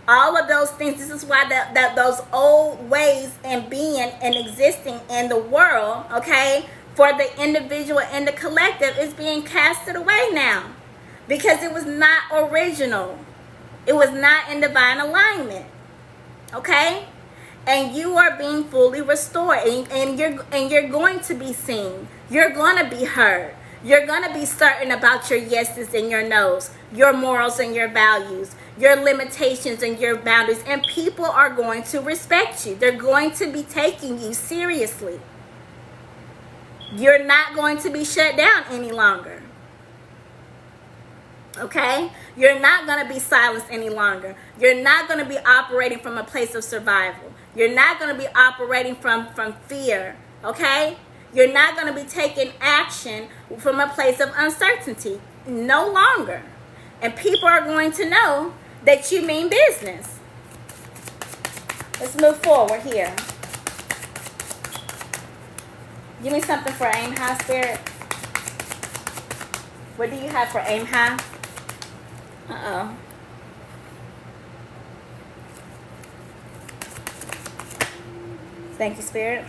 All of those things, this is why that those old ways and being and existing in the world, okay, for the individual and the collective is being casted away now. Because it was not original. It was not in divine alignment. Okay? And you are being fully restored. And you're going to be seen. You're going to be heard. You're going to be certain about your yeses and your nos, your morals and your values, your limitations and your boundaries. And people are going to respect you. They're going to be taking you seriously. You're not going to be shut down any longer. Okay? You're not going to be silenced any longer. You're not going to be operating from a place of survival. You're not going to be operating from fear. Okay? You're not going to be taking action from a place of uncertainty. No longer. And people are going to know that you mean business. Let's move forward here. Give me something for aim high, Spirit. What do you have for aim high? Uh-oh. Thank you, Spirit.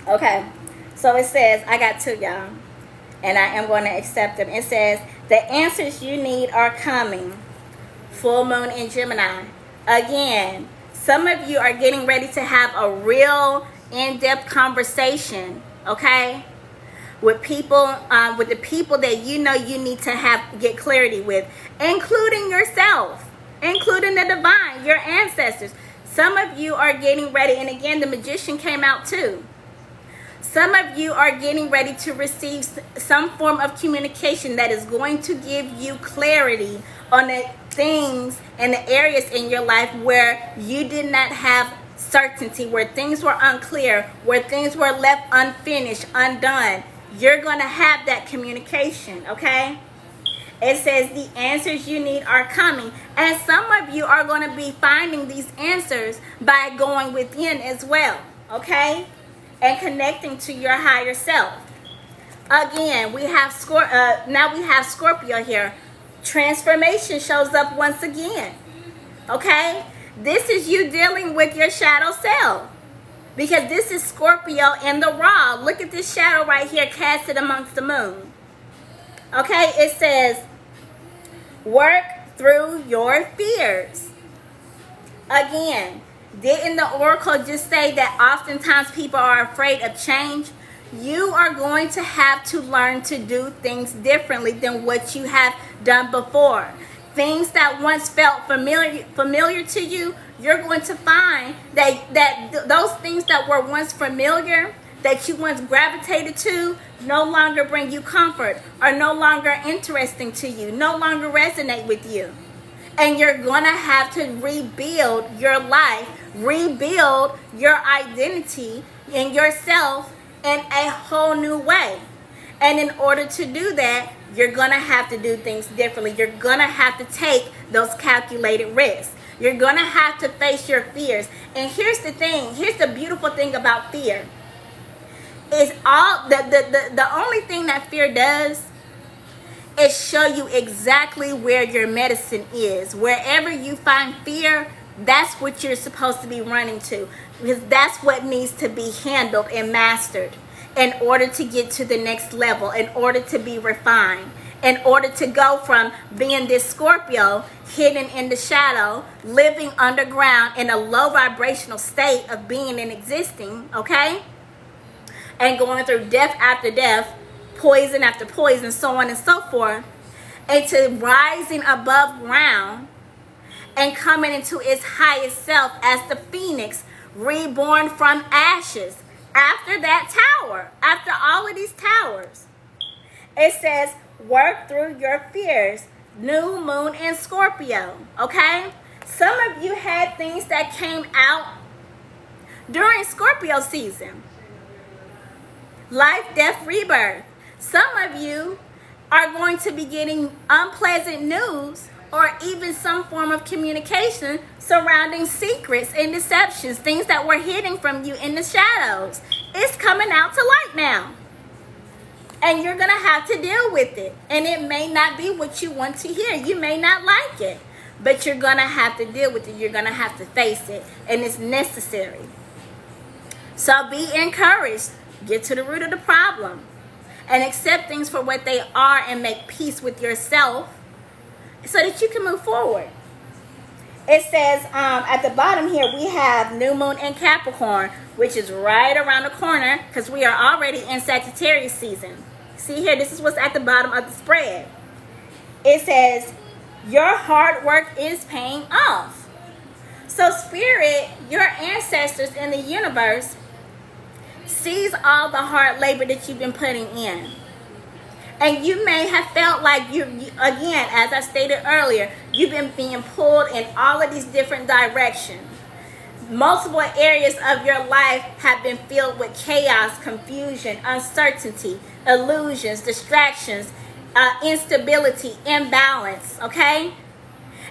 Okay, so it says, I got two, y'all, and I am going to accept them. It says, the answers you need are coming. Full moon in Gemini. Again, some of you are getting ready to have a real in-depth conversation, okay, with people, with the people that you know you need to get clarity with, including yourself, including the divine, your ancestors. Some of you are getting ready, and again, the Magician came out too. Some of you are getting ready to receive some form of communication that is going to give you clarity on the things and the areas in your life where you did not have certainty, where things were unclear, where things were left unfinished, undone. You're going to have that communication, okay? It says the answers you need are coming. And some of you are going to be finding these answers by going within as well, okay? And connecting to your higher self. Again, we have now we have Scorpio here. Transformation shows up once again. Okay? This is you dealing with your shadow self. Because this is Scorpio in the raw. Look at this shadow right here casted amongst the moon. Okay? It says, work through your fears. Again, didn't the oracle just say that oftentimes people are afraid of change? You are going to have to learn to do things differently than what you have done before. Things that once felt familiar to you, you're going to find that those things that were once familiar, that you once gravitated to, no longer bring you comfort, are no longer interesting to you, no longer resonate with you. And you're going to have to rebuild your life, rebuild your identity and yourself in a whole new way. And in order to do that, you're going to have to do things differently. You're going to have to take those calculated risks. You're going to have to face your fears. And here's the thing. Here's the beautiful thing about fear. Is all the only thing that fear does is show you exactly where your medicine is. Wherever you find fear, that's what you're supposed to be running to. Because that's what needs to be handled and mastered in order to get to the next level, in order to be refined, in order to go from being this Scorpio hidden in the shadow, living underground in a low vibrational state of being and existing, okay? And going through death after death, poison after poison, so on and so forth, into rising above ground and coming into its highest self as the phoenix, reborn from ashes. After that tower, after all of these towers, it says, work through your fears. New moon in Scorpio, okay? Some of you had things that came out during Scorpio season. Life, death, rebirth. Some of you are going to be getting unpleasant news or even some form of communication surrounding secrets and deceptions, things that were hidden from you in the shadows. It's coming out to light now. And you're going to have to deal with it. And it may not be what you want to hear. You may not like it. But you're going to have to deal with it. You're going to have to face it. And it's necessary. So be encouraged. Get to the root of the problem. And accept things for what they are and make peace with yourself so that you can move forward. It says at the bottom here, we have New Moon in Capricorn, which is right around the corner because we are already in Sagittarius season. See here, this is what's at the bottom of the spread. It says, your hard work is paying off. So Spirit, your ancestors in the universe, sees all the hard labor that you've been putting in. And you may have felt like you again, as I stated earlier, you've been being pulled in all of these different directions. Multiple areas of your life have been filled with chaos, confusion, uncertainty, illusions, distractions, instability, imbalance, okay?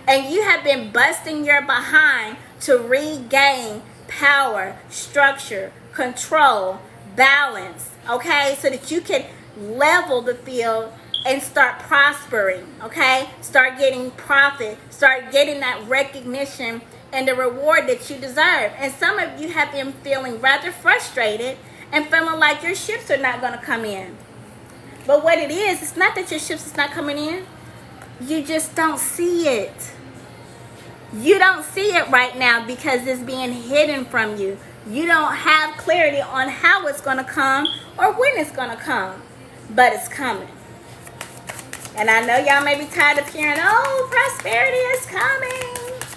And you have been busting your behind to regain power, structure, control, balance, okay? So that you can level the field and start prospering, okay? Start getting profit, start getting that recognition and the reward that you deserve. And some of you have been feeling rather frustrated and feeling like your ships are not going to come in. But what it is, it's not that your ships is not coming in. You just don't see it. You don't see it right now because it's being hidden from you. You don't have clarity on how it's going to come or when it's going to come. But it's coming. And I know y'all may be tired of hearing, oh, prosperity is coming.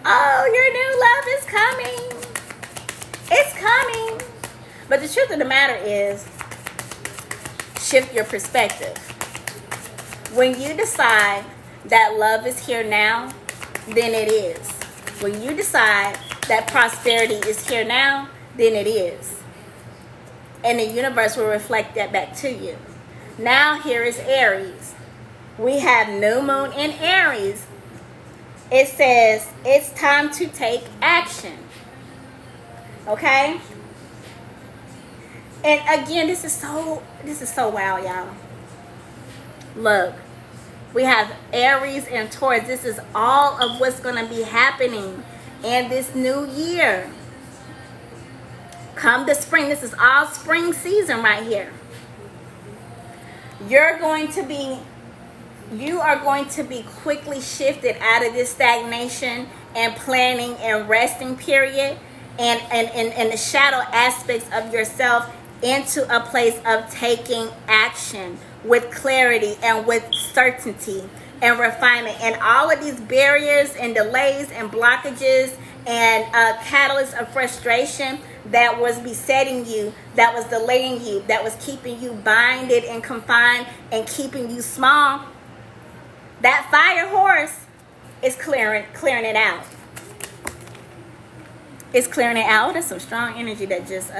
Oh, your new love is coming. It's coming. But the truth of the matter is, shift your perspective. When you decide that love is here now, then it is. When you decide that prosperity is here now, then it is. And the universe will reflect that back to you. Now here is Aries. We have New Moon in Aries. It says it's time to take action. Okay? And again, this is so wow, y'all. Look, we have Aries and Taurus. This is all of what's going to be happening in this new year. Come the spring, this is all spring season right here. You are going to be quickly shifted out of this stagnation and planning and resting period and the shadow aspects of yourself into a place of taking action with clarity and with certainty and refinement. And all of these barriers and delays and blockages and catalysts of frustration that was besetting you, that was delaying you, that was keeping you binded and confined and keeping you small, that fire horse is clearing it out. It's clearing it out. There's some strong energy that just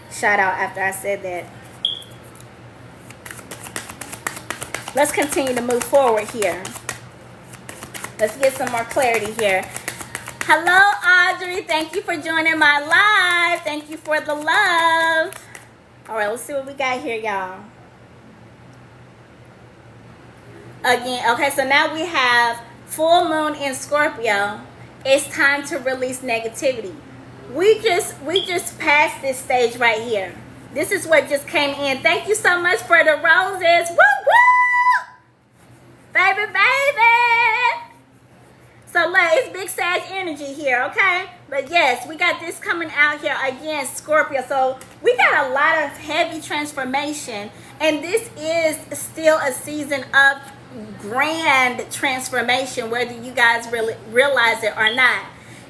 shot out after I said that. Let's continue to move forward here. Let's get some more clarity here. Hello, Audrey. Thank you for joining my live. Thank you for the love. All right, let's see what we got here, y'all. Again, okay, so now we have full moon in Scorpio. It's time to release negativity. We just passed this stage right here. This is what just came in. Thank you so much for the roses. Woo woo! Baby, baby! So look, it's big Sag energy here, okay? But yes, we got this coming out here again, Scorpio. So we got a lot of heavy transformation. And this is still a season of grand transformation, whether you guys really realize it or not.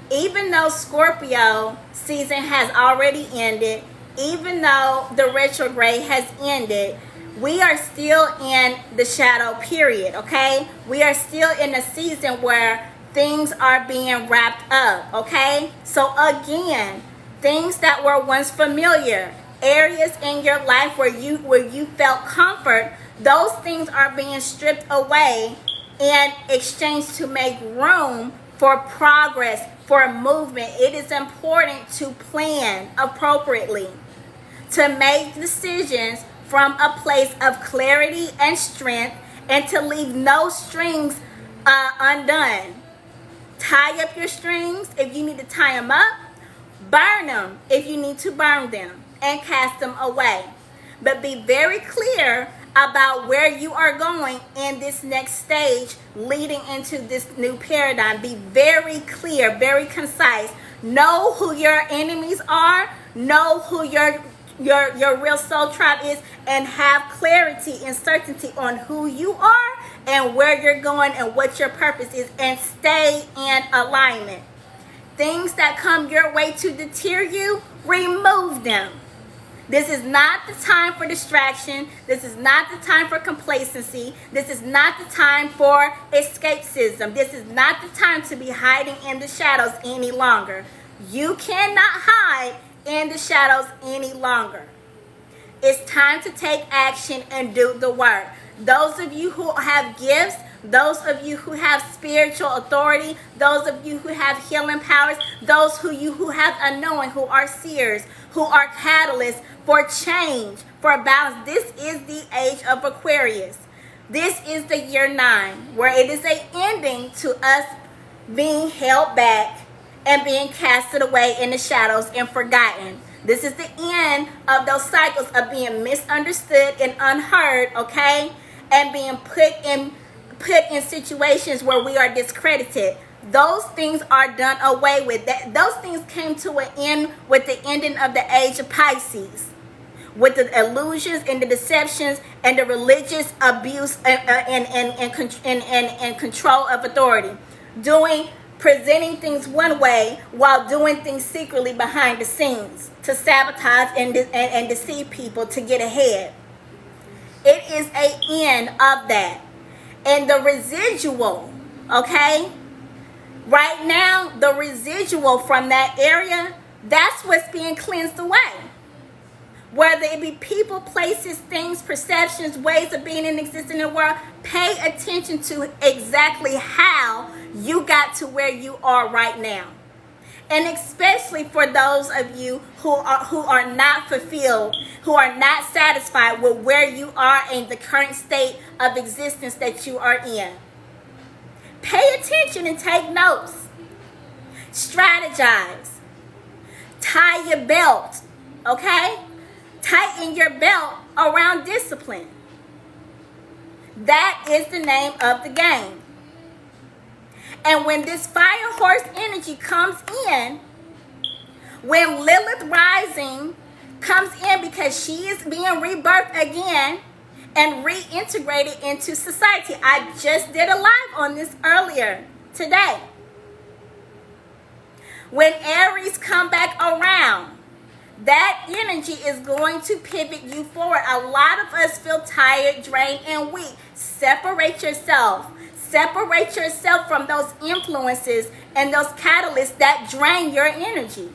Even though Scorpio season has already ended, even though the retrograde has ended, we are still in the shadow period, okay? We are still in a season where things are being wrapped up, okay? So again, things that were once familiar, areas in your life where you felt comfort, those things are being stripped away in exchange to make room for progress, for movement. It is important to plan appropriately, to make decisions from a place of clarity and strength, and to leave no strings undone. Tie up your strings if you need to tie them up. Burn them if you need to burn them, and cast them away. But be very clear about where you are going in this next stage leading into this new paradigm. Be very clear, very concise. Know who your enemies are. Know who your real soul tribe is, and have clarity and certainty on who you are and where you're going and what your purpose is, and stay in alignment. Things that come your way to deter you, remove them. This is not the time for distraction. This is not the time for complacency. This is not the time for escapism. This is not the time to be hiding in the shadows any longer. You cannot hide in the shadows any longer. It's time to take action and do the work. Those of you who have gifts, those of you who have spiritual authority, those of you who have healing powers, those of you who have unknowing, who are seers, who are catalysts for change, for balance. This is the age of Aquarius. This is the year 9, where it is an ending to us being held back and being casted away in the shadows and forgotten. This is the end of those cycles of being misunderstood and unheard, okay? And being put in situations where we are discredited. Those things are done away with. Those things came to an end with the ending of the age of Pisces, with the illusions and the deceptions and the religious abuse and control of authority. Presenting things one way while doing things secretly behind the scenes to sabotage and deceive people to get ahead. It is an end of that. And the residual, okay? Right now, the residual from that area, that's what's being cleansed away. Whether it be people, places, things, perceptions, ways of being and existing in the world, pay attention to exactly how you got to where you are right now. And especially for those of you who are not fulfilled, who are not satisfied with where you are in the current state of existence that you are in. Pay attention and take notes. Strategize. Tie your belt, okay? Tighten your belt around discipline. That is the name of the game. And when this fire horse energy comes in, when Lilith rising comes in, because she is being rebirthed again and reintegrated into society. I just did a live on this earlier today. When Aries come back around, that energy is going to pivot you forward. A lot of us feel tired, drained, and weak. Separate yourself. Separate yourself from those influences and those catalysts that drain your energy.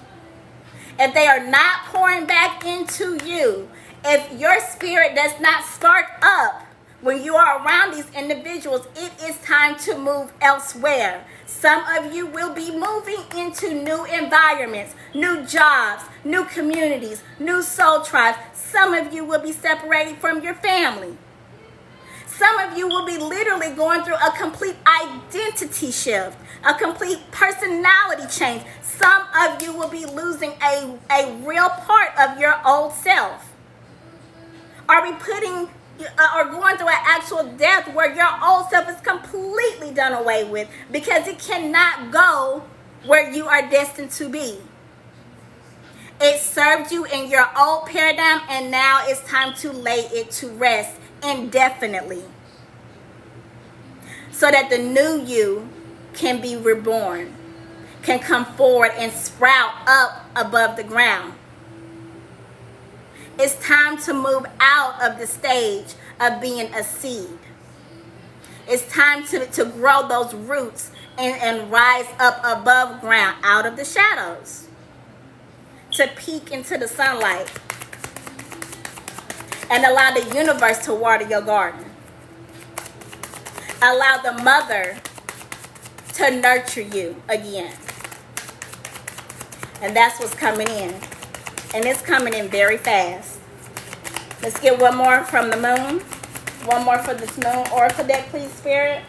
If they are not pouring back into you, if your spirit does not spark up when you are around these individuals, it is time to move elsewhere. Some of you will be moving into new environments, new jobs, new communities, new soul tribes. Some of you will be separated from your family. Some of you will be literally going through a complete identity shift, a complete personality change. Some of you will be losing a real part of your old self. Are we or going through an actual death where your old self is completely done away with because it cannot go where you are destined to be? It served you in your old paradigm, and now it's time to lay it to rest indefinitely so that the new you can be reborn, can come forward and sprout up above the ground. It's time to move out of the stage of being a seed. It's time to grow those roots and rise up above ground, out of the shadows, to peek into the sunlight and allow the universe to water your garden. Allow the mother to nurture you again. And that's what's coming in. And it's coming in very fast. Let's get one more from the moon. One more for this moon oracle deck, please, Spirit.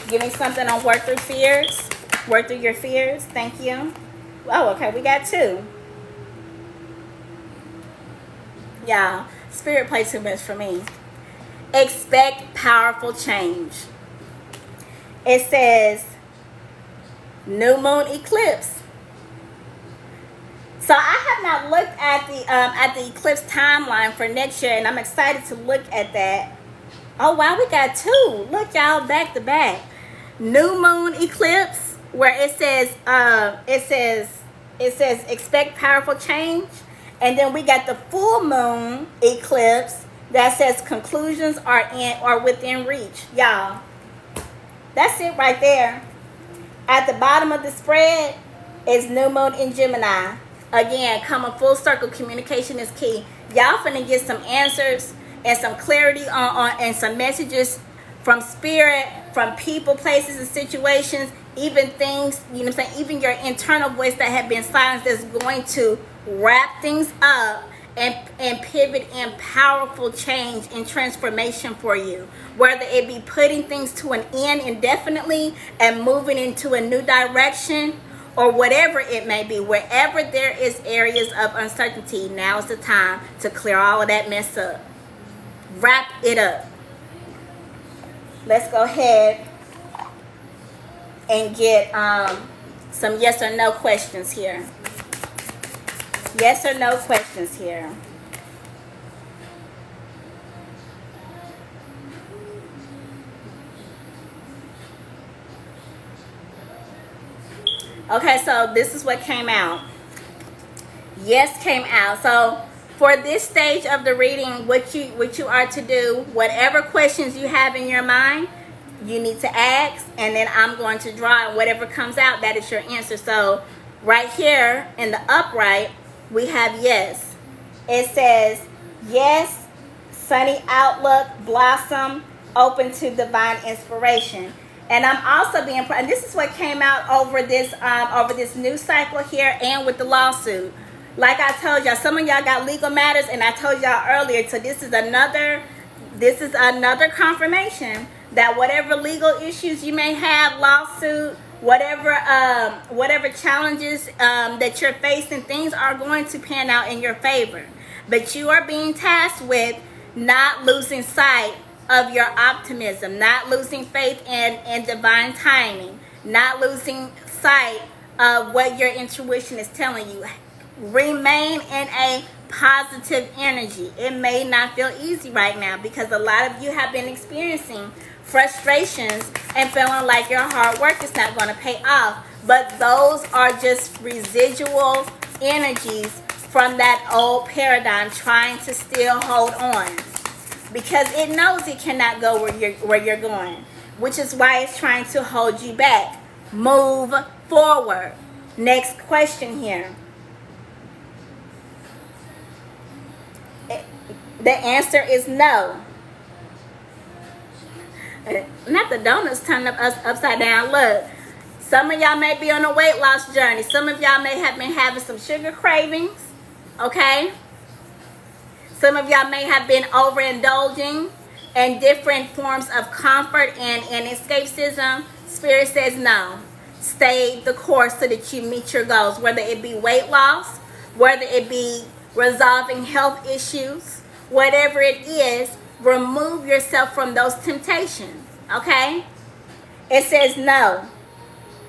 Give me something on work through fears. Work through your fears. Thank you. Oh, okay. We got two. Y'all, Spirit played too much for me. Expect powerful change. It says new moon eclipse. So I have not looked at the eclipse timeline for next year, and I'm excited to look at that. Oh wow, we got two. Look, y'all, back to back. New moon eclipse, where it says expect powerful change, and then we got the full moon eclipse that says conclusions are within reach. Y'all, that's it right there. At the bottom of the spread is new moon in Gemini. Again, coming full circle, communication is key. Y'all finna get some answers and some clarity on and some messages from spirit, from people, places, and situations, even things, you know what I'm saying, even your internal voice that have been silenced is going to wrap things up and pivot in powerful change and transformation for you. Whether it be putting things to an end indefinitely and moving into a new direction, or whatever it may be, wherever there is areas of uncertainty, now is the time to clear all of that mess up. Wrap it up. Let's go ahead and get some yes or no questions here. Yes or no questions here. Okay, so this is what came out. Yes came out. So for this stage of the reading, what you are to do, whatever questions you have in your mind, you need to ask, and then I'm going to draw, and whatever comes out, that is your answer. So right here in the upright, we have yes. It says yes, sunny outlook, blossom, open to divine inspiration. And I'm also being, and this is what came out over this news cycle here and with the lawsuit. Like I told y'all, some of y'all got legal matters, and I told y'all earlier, so this is another confirmation that whatever legal issues you may have, lawsuit, whatever challenges that you're facing, things are going to pan out in your favor. But you are being tasked with not losing sight of your optimism, not losing faith in divine timing, not losing sight of what your intuition is telling you. Remain in a positive energy. It may not feel easy right now because a lot of you have been experiencing frustrations and feeling like your hard work is not going to pay off. But those are just residual energies from that old paradigm trying to still hold on, because it knows it cannot go where you're going, which is why it's trying to hold you back. Move forward. Next question here. The answer is no. Not the donuts turning us upside down. Look, some of y'all may be on a weight loss journey. Some of y'all may have been having some sugar cravings. Okay? Some of y'all may have been overindulging in different forms of comfort and escapism. Spirit says no. Stay the course so that you meet your goals, whether it be weight loss, whether it be resolving health issues, whatever it is, remove yourself from those temptations. Okay? It says no.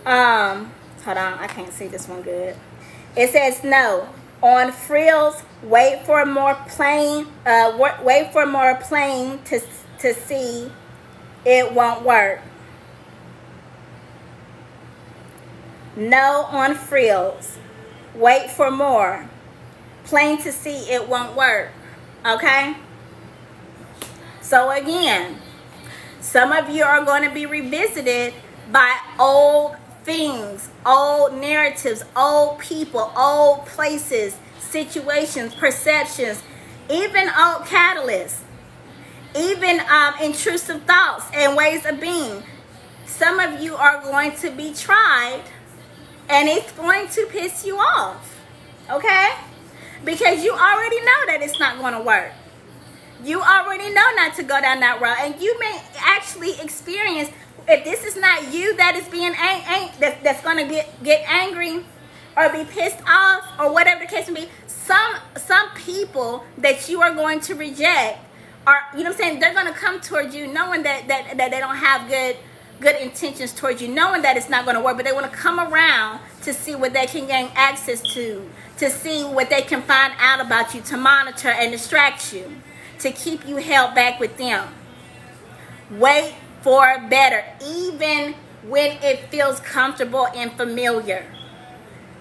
Hold on, I can't see this one good. It says no. On frills, wait for more plain to see it won't work. No on frills. Wait for more. Plain to see it won't work. Okay? So again, some of you are going to be revisited by old things, old narratives, old people, old places, situations, perceptions, even old catalysts. Even intrusive thoughts and ways of being. Some of you are going to be tried and it's going to piss you off, okay? Because you already know that it's not going to work. You already know not to go down that road, and you may actually experience, if this is not you that is being that's going to get angry or be pissed off or whatever the case may be, some people that you are going to reject are, you know what I'm saying, they're going to come towards you knowing that they don't have good intentions towards you, knowing that it's not going to work, but they want to come around to see what they can gain access to see what they can find out about you, to monitor and distract you, to keep you held back with them. Wait for better, even when it feels comfortable and familiar.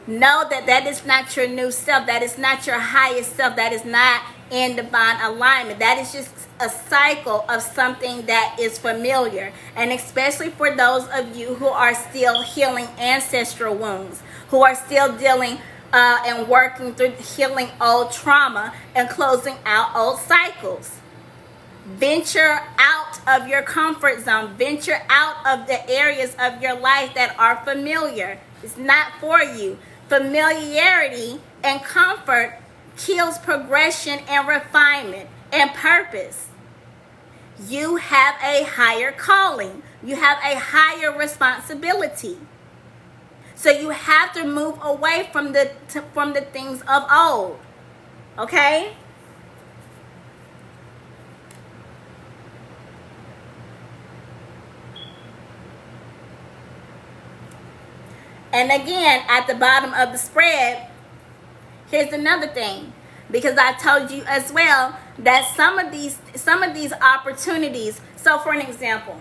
Know that that is not your new self. That is not your highest self. That is not in divine alignment. That is just a cycle of something that is familiar. And especially for those of you who are still healing ancestral wounds, who are still dealing and working through healing old trauma and closing out old cycles. Venture out of your comfort zone. Venture out of the areas of your life that are familiar. It's not for you. Familiarity and comfort kills progression and refinement and purpose. You have a higher calling. You have a higher responsibility. So you have to move away from the things of old. Okay? And again, at the bottom of the spread, here's another thing. Because I told you as well that some of these opportunities, so for an example,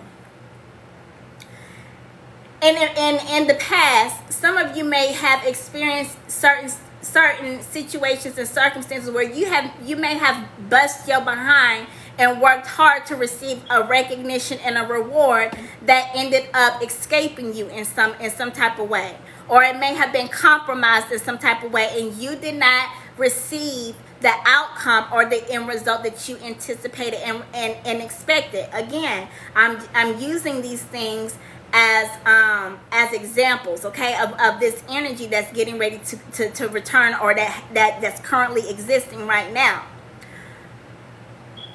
in the past, some of you may have experienced certain situations and circumstances where you may have bust your behind and worked hard to receive a recognition and a reward that ended up escaping you in some type of way, or it may have been compromised in some type of way, and you did not receive the outcome or the end result that you anticipated and expected. Again, I'm using these things as examples, okay, of this energy that's getting ready to return, or that's currently existing right now.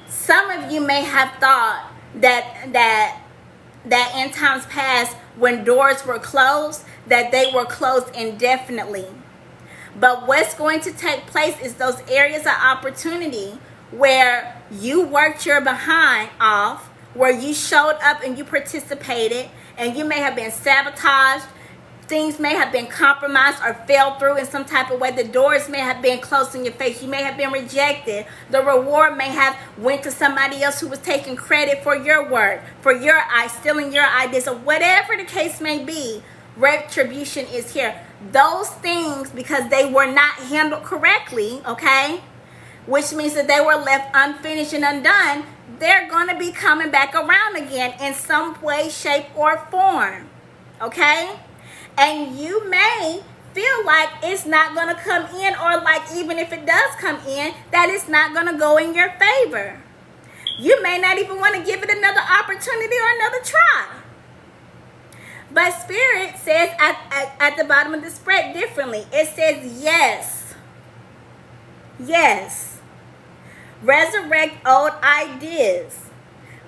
Some of you may have thought that in times past, when doors were closed, that they were closed indefinitely. But what's going to take place is those areas of opportunity where you worked your behind off, where you showed up and you participated, and you may have been sabotaged. Things may have been compromised or fell through in some type of way. The doors may have been closed in your face. You may have been rejected. The reward may have went to somebody else who was taking credit for your work, for your stealing your ideas, or whatever the case may be. Retribution is here. Those things, because they were not handled correctly, okay, which means that they were left unfinished and undone, they're going to be coming back around again in some way, shape, or form, okay? And you may feel like it's not going to come in, or like even if it does come in, that it's not going to go in your favor. You may not even want to give it another opportunity or another try. But Spirit says at the bottom of the spread differently. It says yes. Yes. Resurrect old ideas.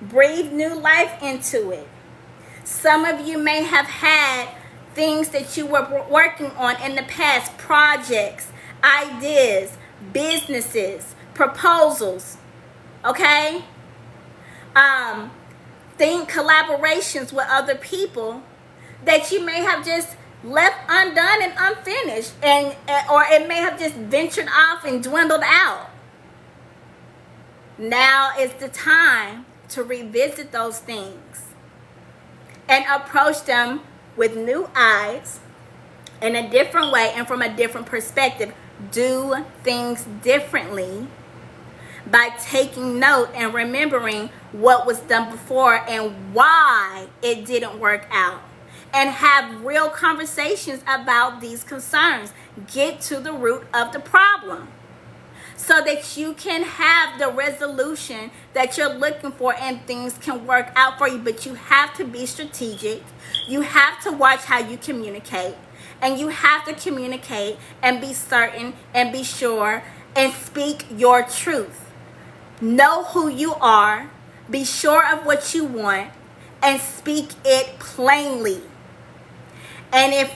Breathe new life into it. Some of you may have had things that you were working on in the past, projects, ideas, businesses, proposals, okay? Think collaborations with other people that you may have just left undone and unfinished, or it may have just ventured off and dwindled out. Now is the time to revisit those things and approach them with new eyes, in a different way and from a different perspective. Do things differently by taking note and remembering what was done before and why it didn't work out. And have real conversations about these concerns. Get to the root of the problem. so that you can have the resolution that you're looking for and things can work out for you. But you have to be strategic. You have to watch how you communicate. And you have to communicate and be certain and be sure and speak your truth. Know who you are. Be sure of what you want and speak it plainly. And if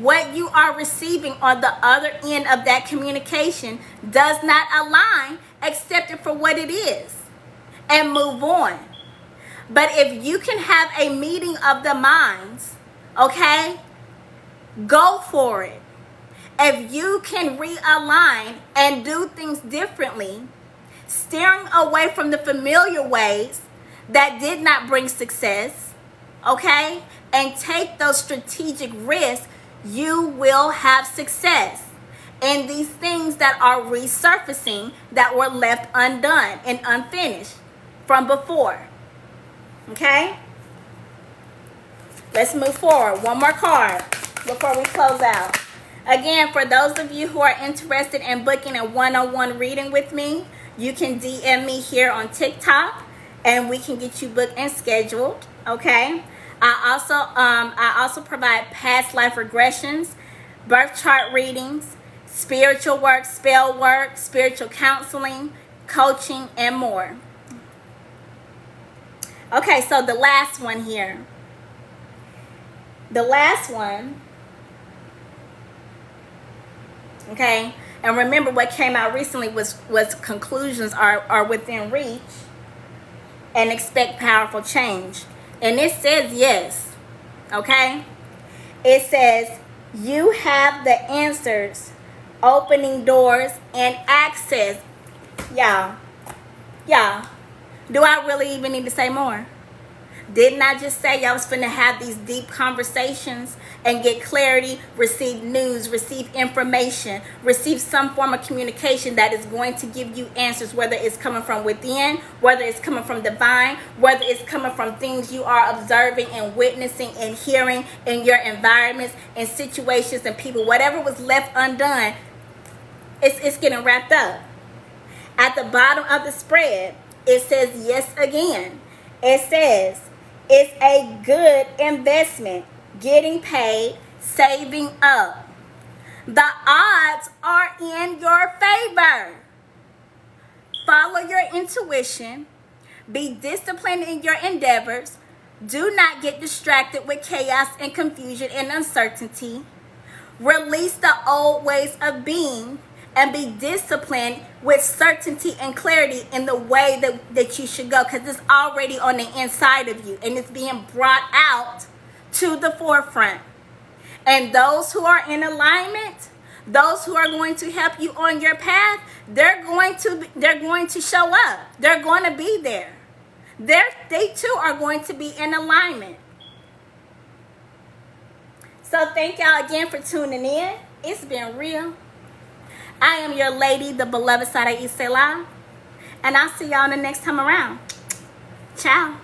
what you are receiving on the other end of that communication does not align, accept it for what it is and move on. But if you can have a meeting of the minds, okay, go for it. If you can realign and do things differently, steering away from the familiar ways that did not bring success, okay, and take those strategic risks, you will have success in these things that are resurfacing that were left undone and unfinished from before. Okay? Let's move forward. One more card before we close out. Again, for those of you who are interested in booking a one-on-one reading with me, you can DM me here on TikTok and we can get you booked and scheduled. Okay? I also provide past life regressions, birth chart readings, spiritual work, spell work, spiritual counseling, coaching, and more. Okay, so the last one here. The last one, okay, and remember what came out recently was conclusions are within reach and expect powerful change. And it says yes, okay? It says you have the answers, opening doors, and access. Y'all, do I really even need to say more? Didn't I just say y'all was finna have these deep conversations and get clarity, receive news, receive information, receive some form of communication that is going to give you answers, whether it's coming from within, whether it's coming from divine, whether it's coming from things you are observing and witnessing and hearing in your environments and situations and people. Whatever was left undone, it's getting wrapped up. At the bottom of the spread, it says yes again. It says, it's a good investment, getting paid, saving up. The odds are in your favor. Follow your intuition. Be disciplined in your endeavors. Do not get distracted with chaos and confusion and uncertainty. Release the old ways of being and be disciplined with certainty and clarity in the way that you should go, because it's already on the inside of you and it's being brought out to the forefront. And those who are in alignment, those who are going to help you on your path, they're going to show up. They're going to be there. They too are going to be in alignment. So thank y'all again for tuning in. It's been real. I am your lady, the beloved Sara Isela, and I'll see y'all the next time around. Ciao.